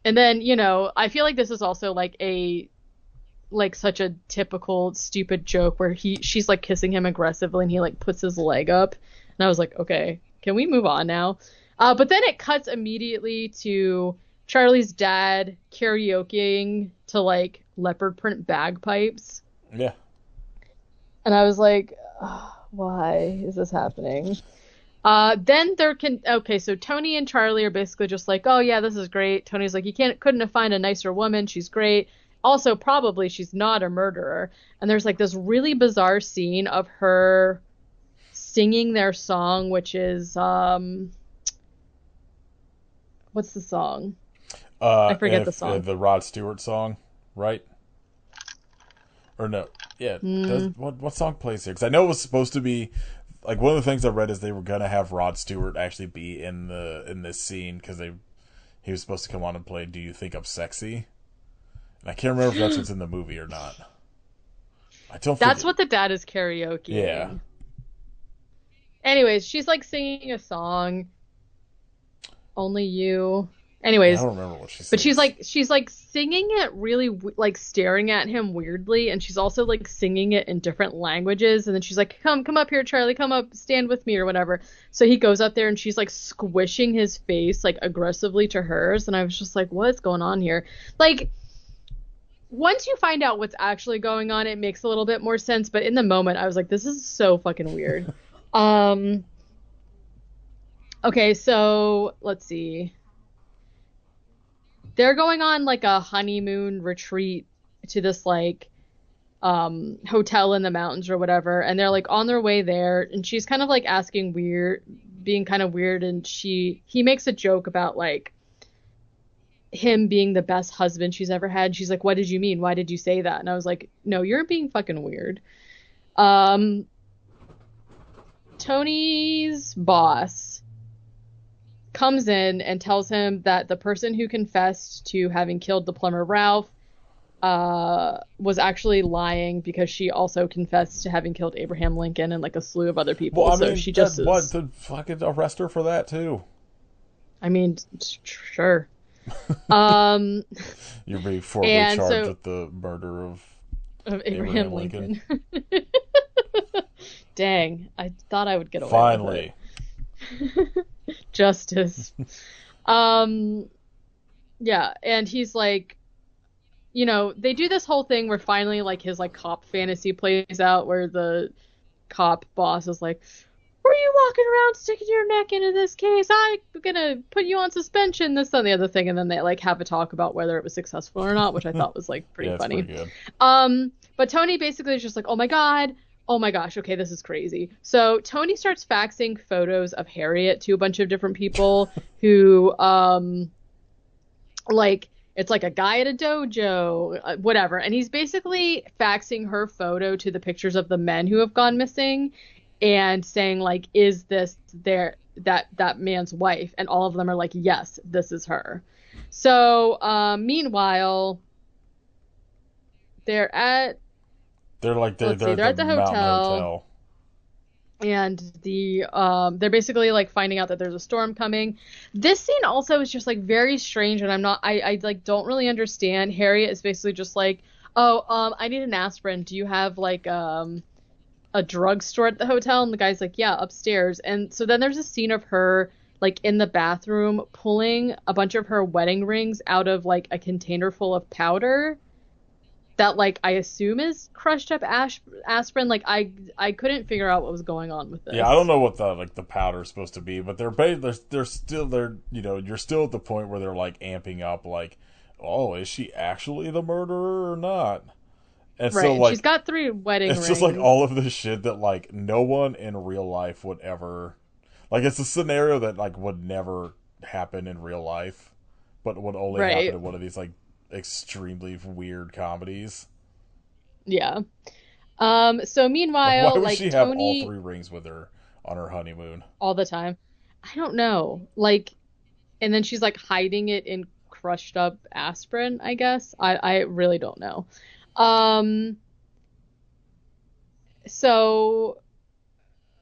And then, I feel like this is also like such a typical stupid joke where she's like kissing him aggressively and he like puts his leg up. And I was like, okay, can we move on now? But then it cuts immediately to Charlie's dad karaokeing to like leopard print bagpipes. Yeah. And I was like, why is this happening? Then okay, so Tony and Charlie are basically just like, oh yeah, this is great. Tony's like, you couldn't have found a nicer woman. She's great. Also, probably she's not a murderer. And there's like this really bizarre scene of her singing their song, which is, what's the song? I forget the song. The Rod Stewart song, right? Or no? Yeah. What song plays here? Because I know it was supposed to be like one of the things I read is they were gonna have Rod Stewart actually be in this scene because he was supposed to come on and play "Do You Think I'm Sexy?" And I can't remember if that's what's in the movie or not. I don't. That's what the dad is karaoke. Yeah. Anyways, she's like singing a song. Only You. I Anyways, don't remember what she said. but she's like singing it really like staring at him weirdly, and she's also like singing it in different languages. And then she's like, come up here, Charlie, come up, stand with me or whatever. So he goes up there and she's like squishing his face like aggressively to hers, and I was just like, what's going on here? Like, once you find out what's actually going on, it makes a little bit more sense. But in the moment, I was like, this is so fucking weird. Okay, so let's see. They're going on like a honeymoon retreat to this like hotel in the mountains or whatever, and they're like on their way there, and she's kind of like asking being kind of weird, and he makes a joke about like him being the best husband she's ever had. She's like, what did you mean? Why did you say that? And I was like, no, you're being fucking weird. Tony's boss comes in and tells him that the person who confessed to having killed the plumber Ralph was actually lying because she also confessed to having killed Abraham Lincoln and like a slew of other people. Well, I so mean, she just what to fucking arrest her for that too? I mean, sure. You're being formally And charged so with the murder of Abraham Lincoln. Dang, I thought I would get away Finally. with it. Justice. Yeah, and he's like, they do this whole thing where finally like his like cop fantasy plays out where the cop boss is like, were you walking around sticking your neck into this case? I'm gonna put you on suspension, this and the other thing. And then they like have a talk about whether it was successful or not, which I thought was like pretty Yeah, it's funny. pretty good. But Tony basically is just like, oh my God, oh my gosh, okay, this is crazy. So Tony starts faxing photos of Harriet to a bunch of different people who, like, it's like a guy at a dojo, whatever. And he's basically faxing her photo to the pictures of the men who have gone missing and saying, like, is this that man's wife? And all of them are like, yes, this is her. So, meanwhile, they're at They're at the Mountain hotel. and they're basically like finding out that there's a storm coming. This scene also is just like very strange, and I like don't really understand. Harriet is basically just like, oh, I need an aspirin. Do you have like a drugstore at the hotel? And the guy's like, yeah, upstairs. And so then there's a scene of her like in the bathroom pulling a bunch of her wedding rings out of like a container full of powder that like I assume is crushed up aspirin. Like I couldn't figure out what was going on with Yeah, I don't this. know what the like the powder is supposed to be, but they're still they're you're still at the point where they're like amping up like, oh, is she actually the murderer or not? And so Right, and she's like got three wedding it's just like all rings. of this shit that like no one in real life would ever like. It's a scenario that like would never happen in real life, but would only happen Right. in one of these like extremely weird comedies. Yeah. So Like, why meanwhile, would like she have all Tony three rings with her on her honeymoon? all the time. I don't know. Like, and then she's like hiding it in crushed up aspirin, I guess. I really don't know. Um, so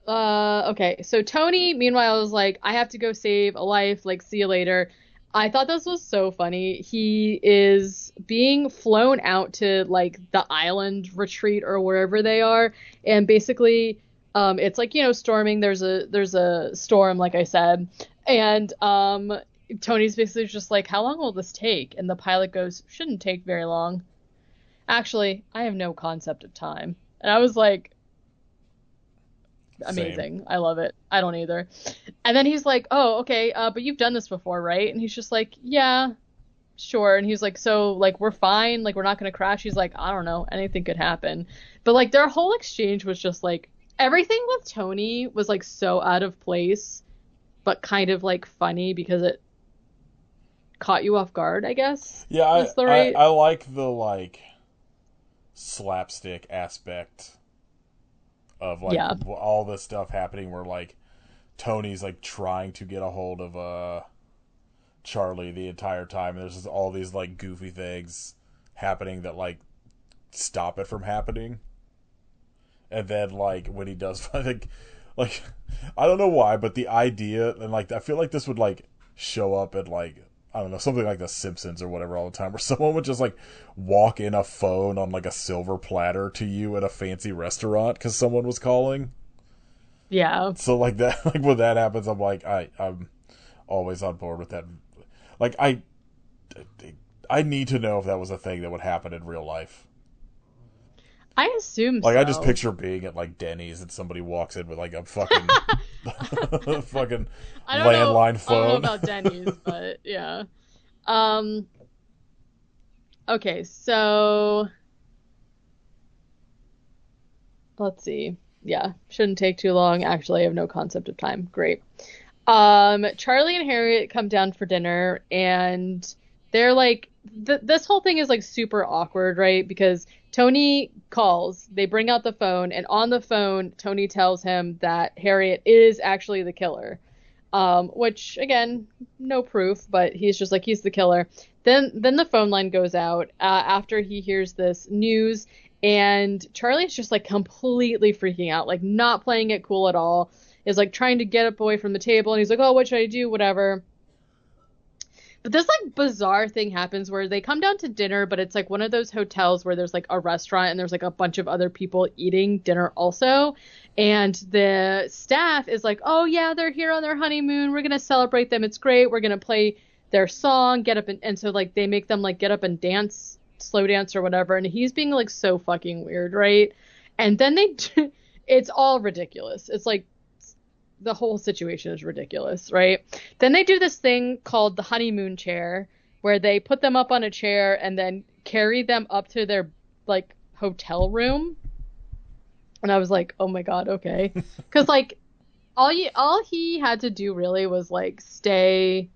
okay. So Tony, meanwhile, is like, I have to go save a life, like, see you later. I thought this was so funny. He is being flown out to like the island retreat or wherever they are, and basically, it's like, storming. There's a storm, like I said, and Tony's basically just like, how long will this take? And the pilot goes, shouldn't take very long. Actually, I have no concept of time. And I was like, Same. amazing. I love it. I don't either. And then he's like, "Oh, okay, but you've done this before, right?" And he's just like, "Yeah, sure." And he's like, "So, like, we're fine. Like, we're not gonna crash." He's like, "I don't know. Anything could happen." But like, their whole exchange was just like everything with Tony was like so out of place, but kind of like funny because it caught you off guard, I guess Yeah, is the right. I like the like slapstick aspect of like Yeah. all this stuff happening where like Tony's like trying to get a hold of Charlie the entire time. And there's just all these like goofy things happening that like stop it from happening. And then like when he does, I think like I don't know why, but the idea and like I feel like this would like show up at like I don't know something like The Simpsons or whatever all the time, where someone would just like walk in a phone on like a silver platter to you at a fancy restaurant because someone was calling. Yeah. So like that, like when that happens, I'm always on board with that. Like I need to know if that was a thing that would happen in real life. I assume Like I just so. picture being at like Denny's and somebody walks in with like a fucking fucking I don't know. landline I don't know phone. about Denny's, but yeah. Um, okay, so let's see. Yeah, shouldn't take too long. Actually, I have no concept of time. Great. Charlie and Harriet come down for dinner, and they're like, this whole thing is like super awkward, right? Because Tony calls, they bring out the phone, and on the phone, Tony tells him that Harriet is actually the killer. Which again, no proof, but he's just like he's the killer. Then the phone line goes out after he hears this news, and Charlie's just like completely freaking out, like not playing it cool at all. Is like trying to get up away from the table, and he's like, "Oh, what should I do? Whatever." But this like bizarre thing happens where they come down to dinner, but it's like one of those hotels where there's like a restaurant and there's like a bunch of other people eating dinner also. And the staff is like, "Oh yeah, they're here on their honeymoon. We're gonna celebrate them. It's great. We're gonna play their song, get up and so like they make them like get up and dance, slow dance or whatever." And he's being like so fucking weird, right? And then it's all ridiculous. It's like the whole situation is ridiculous, right? Then they do this thing called the honeymoon chair, where they put them up on a chair and then carry them up to their like hotel room. And I was like, oh my God, okay. Because like all he had to do really was like stay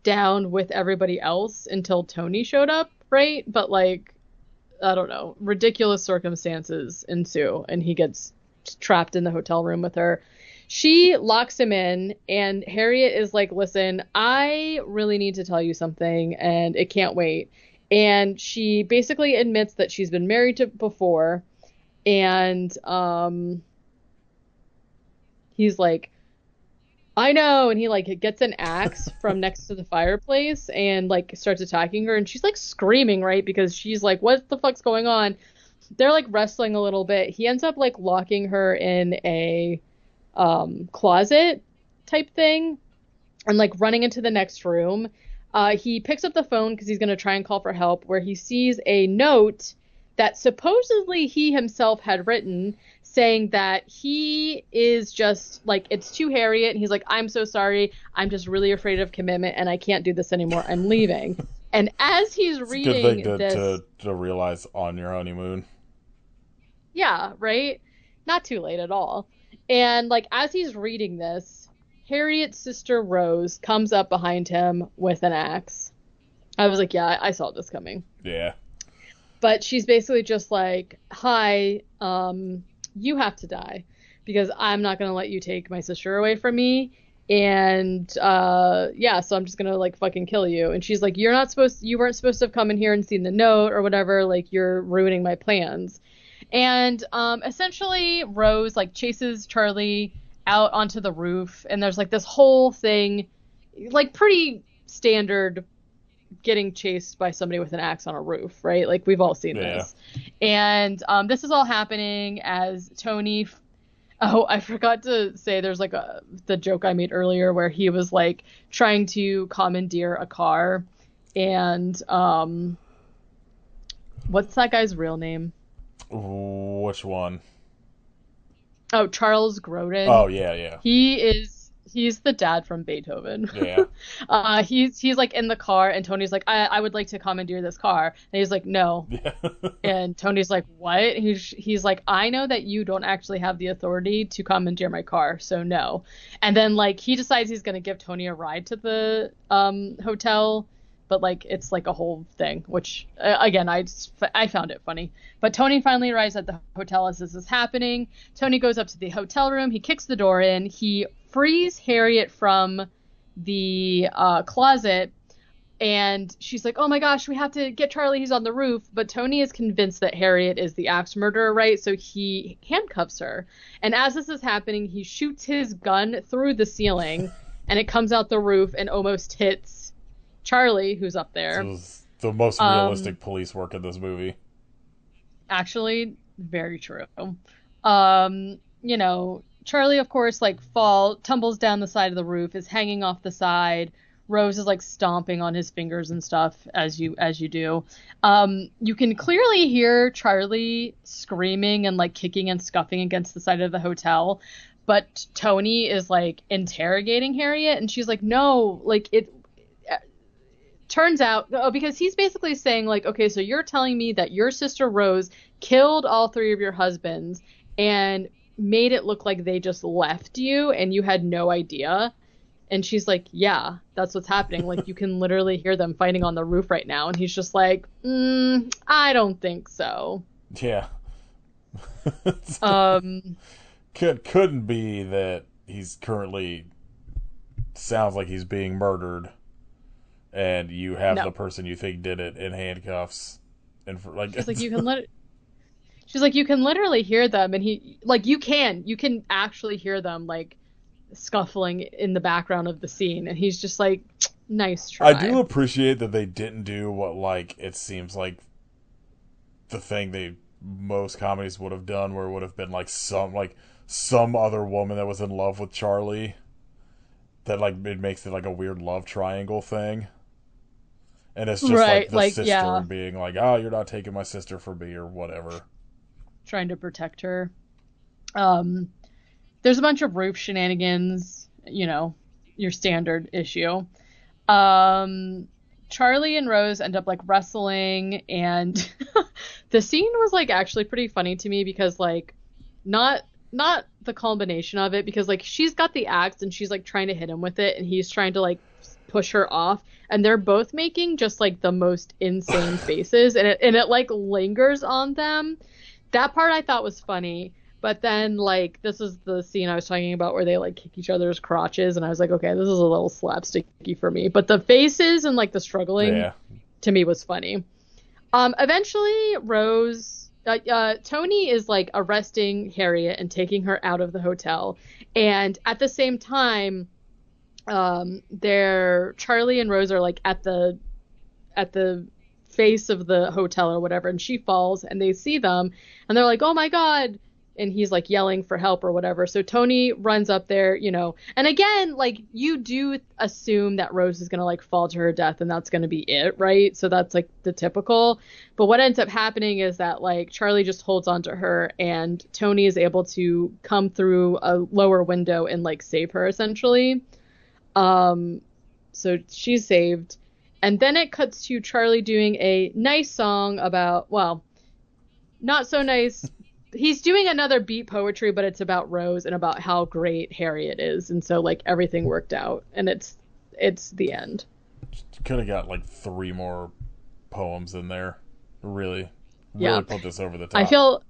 down with everybody else until Tony showed up, right? But like I don't know, ridiculous circumstances ensue and he gets trapped in the hotel room with her. She locks him in, and Harriet is like, "Listen, I really need to tell you something, and it can't wait." And she basically admits that she's been married to before, and he's like, "I know," and he like gets an axe from next to the fireplace and like starts attacking her, and she's like screaming, right? Because she's like, "What the fuck's going on?" They're like wrestling a little bit. He ends up like locking her in a closet type thing, and like running into the next room. He picks up the phone because he's going to try and call for help, where he sees a note that supposedly he himself had written saying that he is just like, it's to Harriet. And he's like, I'm so sorry. I'm just really afraid of commitment and I can't do this anymore. I'm leaving. And as he's It's a good thing reading this, to realize on your honeymoon. yeah, right? Not too late at all. And like as he's reading this, Harriet's sister Rose comes up behind him with an axe. I was like, yeah, I saw this coming. Yeah. But she's basically just like, hi, you have to die because I'm not going to let you take my sister away from me. And yeah, so I'm just going to like fucking kill you. And she's like, you weren't supposed to have come in here and seen the note or whatever. Like, you're ruining my plans. And essentially, Rose like chases Charlie out onto the roof. And there's like this whole thing, like pretty standard getting chased by somebody with an axe on a roof, right? Like we've all seen Yeah. this. And this is all happening as Tony. Oh, I forgot to say there's like the joke I made earlier where he was like trying to commandeer a car, and what's that guy's real name? Which one? Oh, Charles Grodin. Oh, yeah, yeah. He's the dad from Beethoven. Yeah. He's like in the car and Tony's like, I would like to commandeer this car. And he's like, no. Yeah. And Tony's like, what? He's like, I know that you don't actually have the authority to commandeer my car, so no. And then like he decides he's gonna give Tony a ride to the hotel, but like it's like a whole thing, which again I found it funny. But Tony finally arrives at the hotel as this is happening. Tony goes up to the hotel room, he kicks the door in, he frees Harriet from the closet, and she's like, oh my gosh, we have to get Charlie, he's on the roof. But Tony is convinced that Harriet is the axe murderer, right? So he handcuffs her. And as this is happening, he shoots his gun through the ceiling, and it comes out the roof and almost hits Charlie, who's up there. This was the most realistic police work in this movie. Actually, very true. You know, Charlie, of course, like tumbles down the side of the roof, is hanging off the side. Rose is like stomping on his fingers and stuff as you do. You can clearly hear Charlie screaming and like kicking and scuffing against the side of the hotel, but Tony is like interrogating Harriet, and she's like, no, like it turns out, because he's basically saying like, okay, so you're telling me that your sister Rose killed all three of your husbands and made it look like they just left you and you had no idea. And she's like, yeah, that's what's happening. Like, you can literally hear them fighting on the roof right now. And he's just like, I don't think so. Yeah. Um, Couldn't be that he's currently sounds like he's being murdered, and you have No. the person you think did it in handcuffs, and for like, she's like, she's like, you can literally hear them. And he, like, you can actually hear them, like, scuffling in the background of the scene. And he's just like, nice try. I do appreciate that they didn't do what, like, it seems like the thing most comedies would have done, where it would have been like some other woman that was in love with Charlie, that like it makes it like a weird love triangle thing, and it's just Right, like the like, sister yeah. being like, oh, you're not taking my sister from me or whatever. Trying to protect her. There's a bunch of roof shenanigans, you know, your standard issue. Charlie and Rose end up like wrestling, and the scene was like actually pretty funny to me because like not the culmination of it, because like she's got the axe and she's like trying to hit him with it and he's trying to like push her off, and they're both making just like the most insane faces, and it like lingers on them. That part I thought was funny. But then, like, this is the scene I was talking about where they, like, kick each other's crotches, and I was like, okay, this is a little slapsticky for me. But the faces and, like, the struggling, to me, was funny. Eventually, Tony is, like, arresting Harriet and taking her out of the hotel. And at the same time, Charlie and Rose are, like, at the face of the hotel or whatever, and she falls, and they see them, and they're like, oh my god, and he's like yelling for help or whatever. So Tony runs up there, you know, and again, like you do assume that Rose is gonna like fall to her death and that's gonna be it, right? So that's like the typical. But what ends up happening is that like Charlie just holds on to her and Tony is able to come through a lower window and like save her essentially. Um, so she's saved. And then it cuts to Charlie doing a nice song about, well, not so nice. He's doing another beat poetry, but it's about Rose and about how great Harriet is, and so like everything worked out, and it's the end. Could have got like 3 more poems in there. Really, Yeah, really put this over the I top. feel,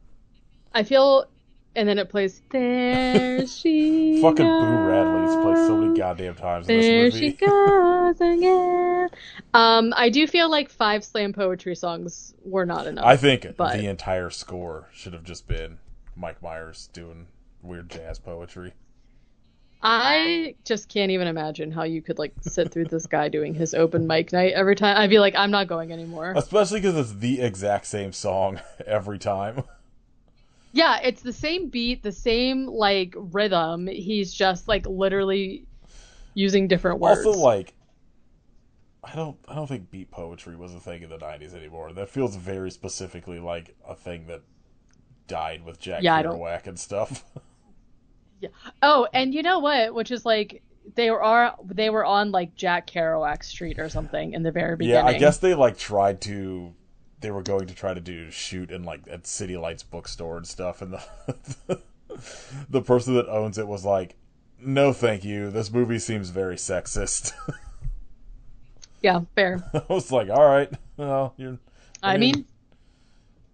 I feel, and then it plays there she Fucking Boo Radley's played so many goes, goddamn times in this there she movie. goes again. I do feel like 5 slam poetry songs were not I enough, think but the entire score should have just been Mike Myers doing weird jazz poetry. I just can't even imagine how you could like sit through this guy doing his open mic night every time. I'd be like, I'm not going anymore. Especially because it's the exact same song every time. Yeah, it's the same beat, the same like rhythm. He's just like literally using different Also, words. like, I don't think beat poetry was a thing in the '90s anymore. That feels very specifically like a thing that died with Jack Yeah, I don't. Kerouac and stuff. Yeah. Oh, and you know what? Which is like they were on like Jack Kerouac Street or something in the very Yeah, I beginning. guess they like tried to. They were going to try to do shoot in like at City Lights bookstore and stuff, and the person that owns it was like, "No, thank you. This movie seems very sexist." Yeah, fair. I was like, "All right, well, you're. I I mean, mean,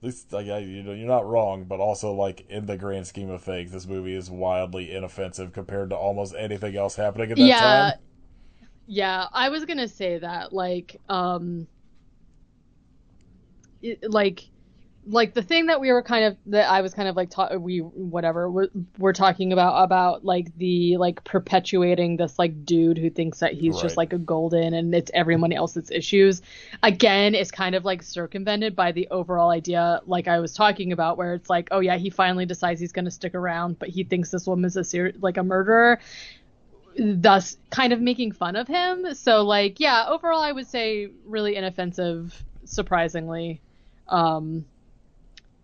at least like you're not wrong, but also like in the grand scheme of things, this movie is wildly inoffensive compared to almost anything else happening at that time." yeah, yeah. I was gonna say that like the thing that we were kind of that I was kind of like we whatever we're talking about like the like perpetuating this like dude who thinks that he's just Right. like a golden and it's everyone else's issues again is kind of like circumvented by the overall idea like I was talking about where it's like oh yeah he finally decides he's going to stick around but he thinks this woman's like a murderer, thus kind of making fun of him. So like yeah, overall I would say really inoffensive, surprisingly. um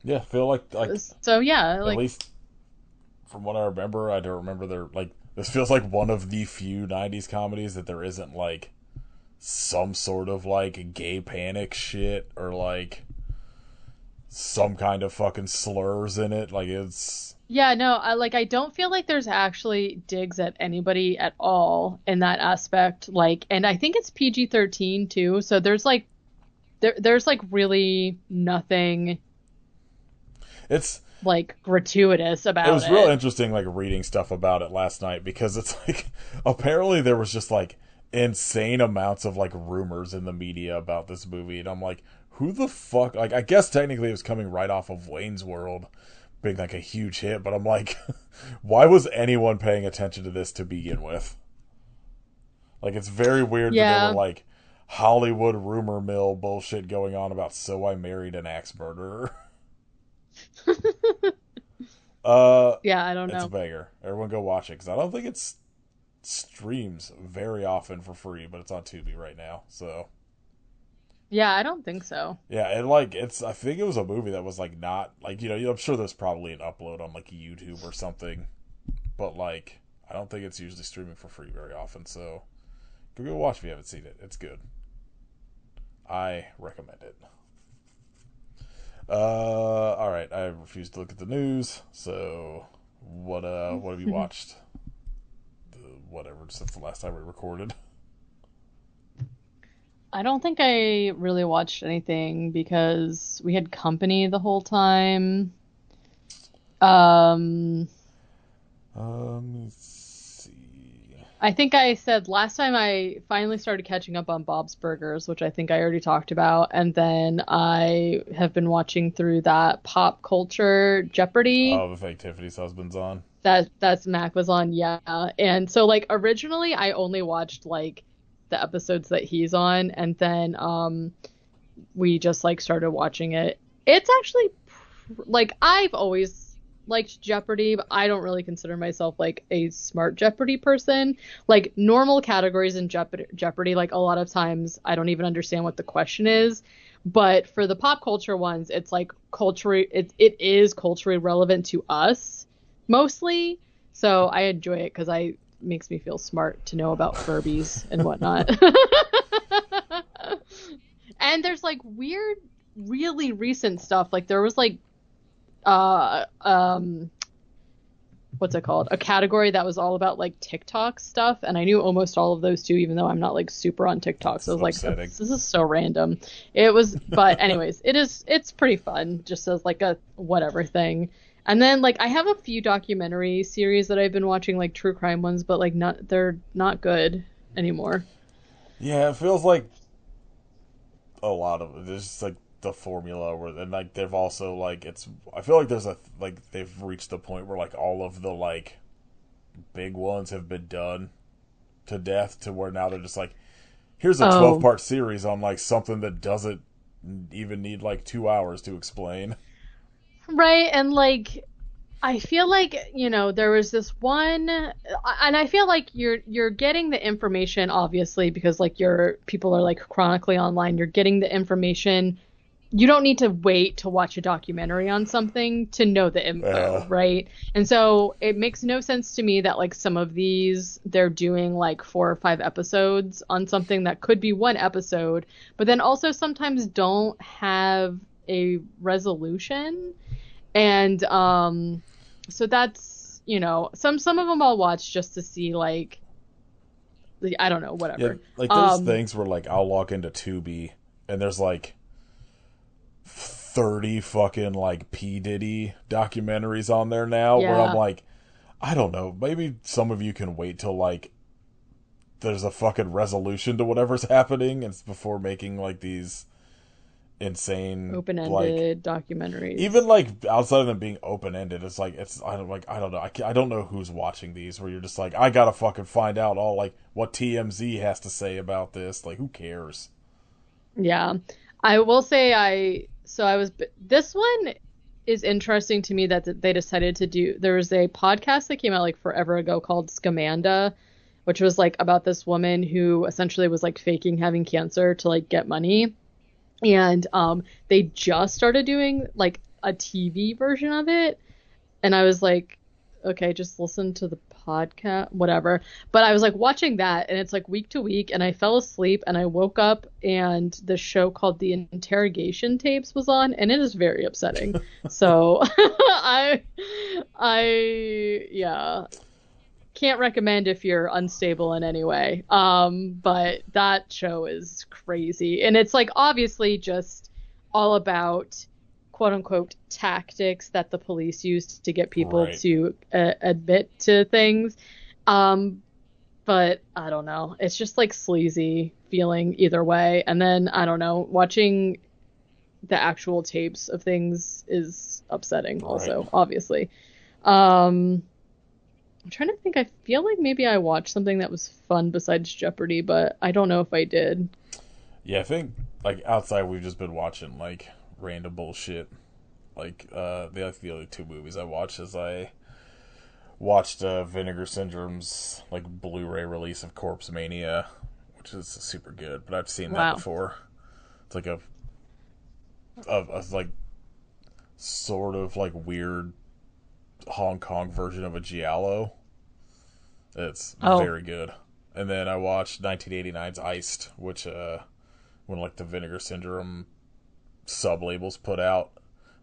Yeah, I feel like so yeah, at like least from what I remember, I don't remember there like this feels like one of the few '90s comedies that there isn't like some sort of like gay panic shit or like some kind of fucking slurs in it. Like it's yeah, no, I don't feel like there's actually digs at anybody at all in that aspect. Like, and I think it's PG-13 too, so there's like there's like really nothing it's like gratuitous it about was real it. interesting like reading stuff about it last night because it's like apparently there was just like insane amounts of like rumors in the media about this movie and I'm like who the fuck like I guess technically it was coming right off of Wayne's World being like a huge hit but I'm like why was anyone paying attention to this to begin with? Like it's very weird that there were Yeah. like Hollywood rumor mill bullshit going on about So I Married an Axe Murderer. uh Yeah, I don't It's a know. banger. Everyone go watch it because I don't think it's streams very often for free, but it's on Tubi right now. So Yeah, I don't think so. yeah, and like it's I think it was a movie that was like not like I'm sure there's probably an upload on like YouTube or something, but like I don't think it's usually streaming for free very often. So go watch if you haven't seen it. It's good. I recommend it. All right. I refuse to look at the news. So what have you watched? Whatever since the last time we recorded. I don't think I really watched anything because we had company the whole time. Um, Let's see. I think I said last time I finally started catching up on Bob's Burgers, which I think I already talked about, and then I have been watching through that pop culture Jeopardy Oh, the fake Tiffany's husband's on. that's Mac was on, yeah. And so like originally I only watched like the episodes that he's on, and then we just like started watching it. It's actually like I've always liked Jeopardy, but I don't really consider myself like a smart Jeopardy person. Like normal categories in Jeopardy, like a lot of times I don't even understand what the question is. But for the pop culture ones, it's like it is culturally relevant to us mostly. So I enjoy it because I makes me feel smart to know about Furbies and whatnot. And there's like weird, really recent stuff. Like there was like uh um what's it called? A category that was all about like TikTok stuff, and I knew almost all of those too, even though I'm not like super on TikTok. So I It's was like, upsetting. this is so random. It was, but anyways, it's pretty fun, just as like a whatever thing. And then like I have a few documentary series that I've been watching, like true crime ones, but like not they're not good anymore. Yeah, it feels like a lot of there's just like the formula where and like they've also like it's I feel like there's a like they've reached the point where like all of the like big ones have been done to death to where now they're just like here's a 12 Oh, part series on like something that doesn't even need like 2 hours to explain. right. And like I feel like, there was this one, and I feel like you're getting the information obviously because like your people are like chronically online. You're getting the information. You don't need to wait to watch a documentary on something to know the info, Uh, right? And so it makes no sense to me that like some of these they're doing like 4 or 5 episodes on something that could be one episode, but then also sometimes don't have a resolution. And so that's, some of them I'll watch just to see like I don't know, yeah, whatever. like there's Um things where like I'll log into Tubi and there's like 30 fucking like P Diddy documentaries on there now where I'm yeah. like I don't know. Maybe some of you can wait till like there's a fucking resolution to whatever's happening and before making like these insane like Open-ended even documentaries. like outside of them being open ended. It's like it's I don't know. I don't know who's watching these where you're just like I gotta fucking find out all like what TMZ has to say about this. Like who cares? Yeah. I will say this one is interesting to me that they decided to do. There was a podcast that came out like forever ago called Scamanda, which was like about this woman who essentially was like faking having cancer to like get money. And they just started doing like a TV version of it, and I was like, okay, just listen to the podcast, whatever. But I was like watching that, and it's like week to week, and I fell asleep, and I woke up, and the show called The Interrogation Tapes was on, and it is very upsetting. So yeah, can't recommend if you're unstable in any way. But that show is crazy, and it's like obviously just all about quote unquote tactics that the police used to get people Right. to admit to things. Um, but I don't know. It's just like sleazy feeling either way. And then I don't know, watching the actual tapes of things is upsetting Right. also, obviously. Um, I'm trying to think. I feel like maybe I watched something that was fun besides Jeopardy, but I don't know if I did. Yeah, I think like outside we've just been watching like random bullshit. Like the other two movies I watched is I watched Vinegar Syndrome's like Blu-ray release of Corpse Mania, which is super good. But I've seen that Wow. before. It's like a like sort of like weird Hong Kong version of a giallo. It's Oh, very good. And then I watched 1989's Iced, which when like the Vinegar Syndrome sub labels put out,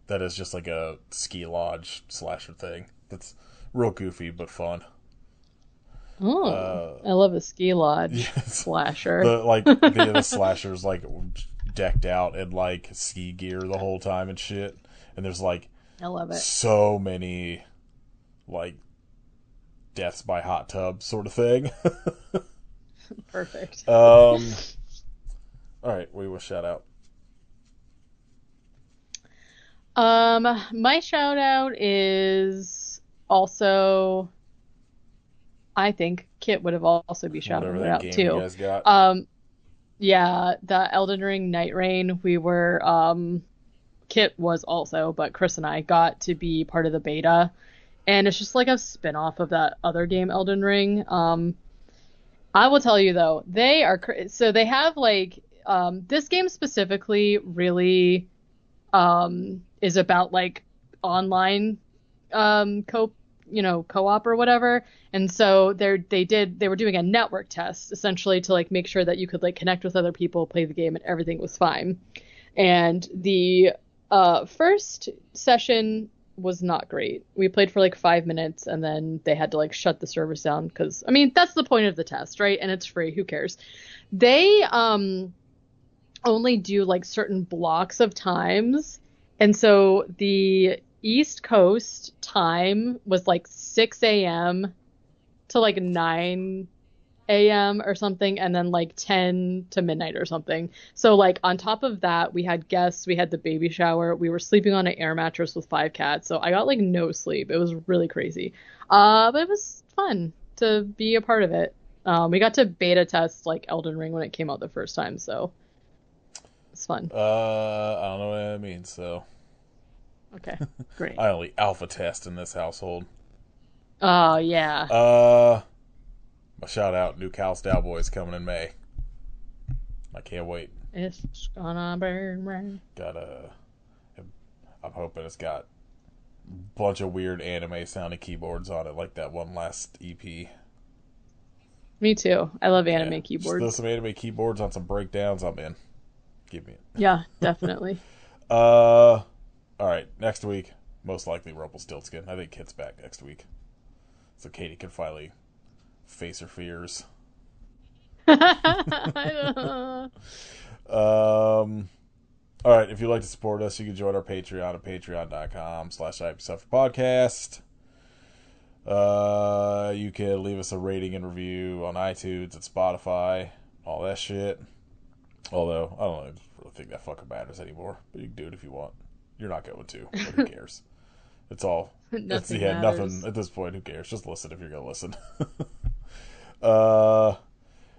that is just like a ski lodge slasher thing. That's real goofy but fun. oh, Uh, I love a ski lodge yes, slasher. the slashers like decked out in like ski gear the whole time and shit. And there's like I love it. so many like deaths by hot tub sort of thing. Perfect. um, all right, we will shout out. My shout out is also, I think Kit would have also be Whatever shouting it that out game you too. guys got. Um, yeah, the Elden Ring Night Rain. We were Kit was also, but Chris and I got to be part of the beta, and it's just like a spin-off of that other game, Elden Ring. I will tell you though, so they have like this game specifically really is about like online co co-op or whatever. And so they were doing a network test essentially to like make sure that you could like connect with other people, play the game, and everything was fine. And the first session was not great. We played for like 5 minutes and then they had to like shut the servers down because I mean that's the point of the test, right? And it's free. Who cares? They only do like certain blocks of times, and so the East Coast time was like 6 a.m. to like 9 a.m. or something, and then like 10 to midnight or something. So like on top of that, we had guests, we had the baby shower, we were sleeping on an air mattress with 5 cats. So I got like no sleep. It was really crazy. But it was fun to be a part of it. We got to beta test like Elden Ring when it came out the first time, so it's fun. I don't know what that means, so Okay, great. I only alpha test in this household. Oh yeah. A shout out, New Cal Cowboys coming in May. I can't wait. It's gonna burn right. I'm hoping it's got a bunch of weird anime sounding keyboards on it, like that one last EP. Me too. I love anime Yeah, keyboards. just some anime keyboards on some breakdowns. I'm in. Give me it. Yeah, definitely. All right, next week, most likely Rumpelstiltskin. I think Kit's back next week, so Katie can finally face her fears. All right, if you'd like to support us, you can join our Patreon at patreon.com/IPSufferPodcast. You can leave us a rating and review on iTunes and Spotify, all that shit. Although, I don't really think that fucking matters anymore, but you can do it if you want. You're not going to, but who cares? It's all... Nothing nothing matters. at this point. Who cares? Just listen if you're going to listen.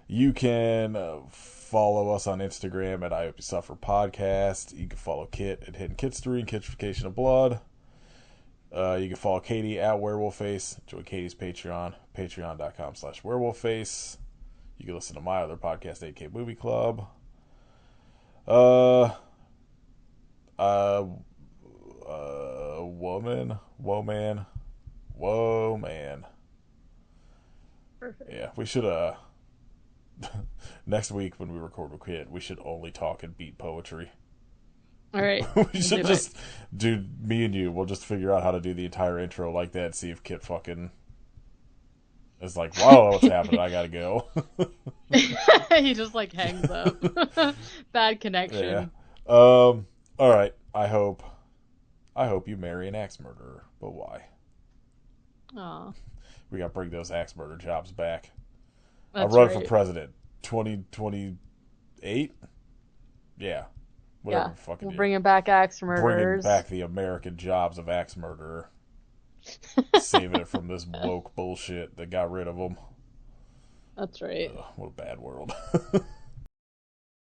You can follow us on Instagram at IOPSufferPodcast. You can follow Kit at Hidden Kitstery and Kitchification of Blood. You can follow Katie at WerewolfFace. Join Katie's Patreon, patreon.com/WerewolfFace. You can listen to my other podcast, 8K Movie Club. Whoa, man. Perfect. Yeah, we should, next week when we record with Kit, we should only talk and beat poetry. All right. We should just do, me and you, we'll just figure out how to do the entire intro like that, see if Kit fucking is like, wow, what's happening? I gotta go. He just like hangs up. Bad connection. Yeah. All right. I hope you marry an axe murderer, but why? Aw, We gotta bring those axe murder jobs back. I'll that's run right. for president. 2028? Yeah. Whatever Yeah, fucking we'll year. bring him back, axe Bringing murderers. back the American jobs of axe murderer. Saving it from this woke bullshit that got rid of them. That's right. Ugh, what a bad world.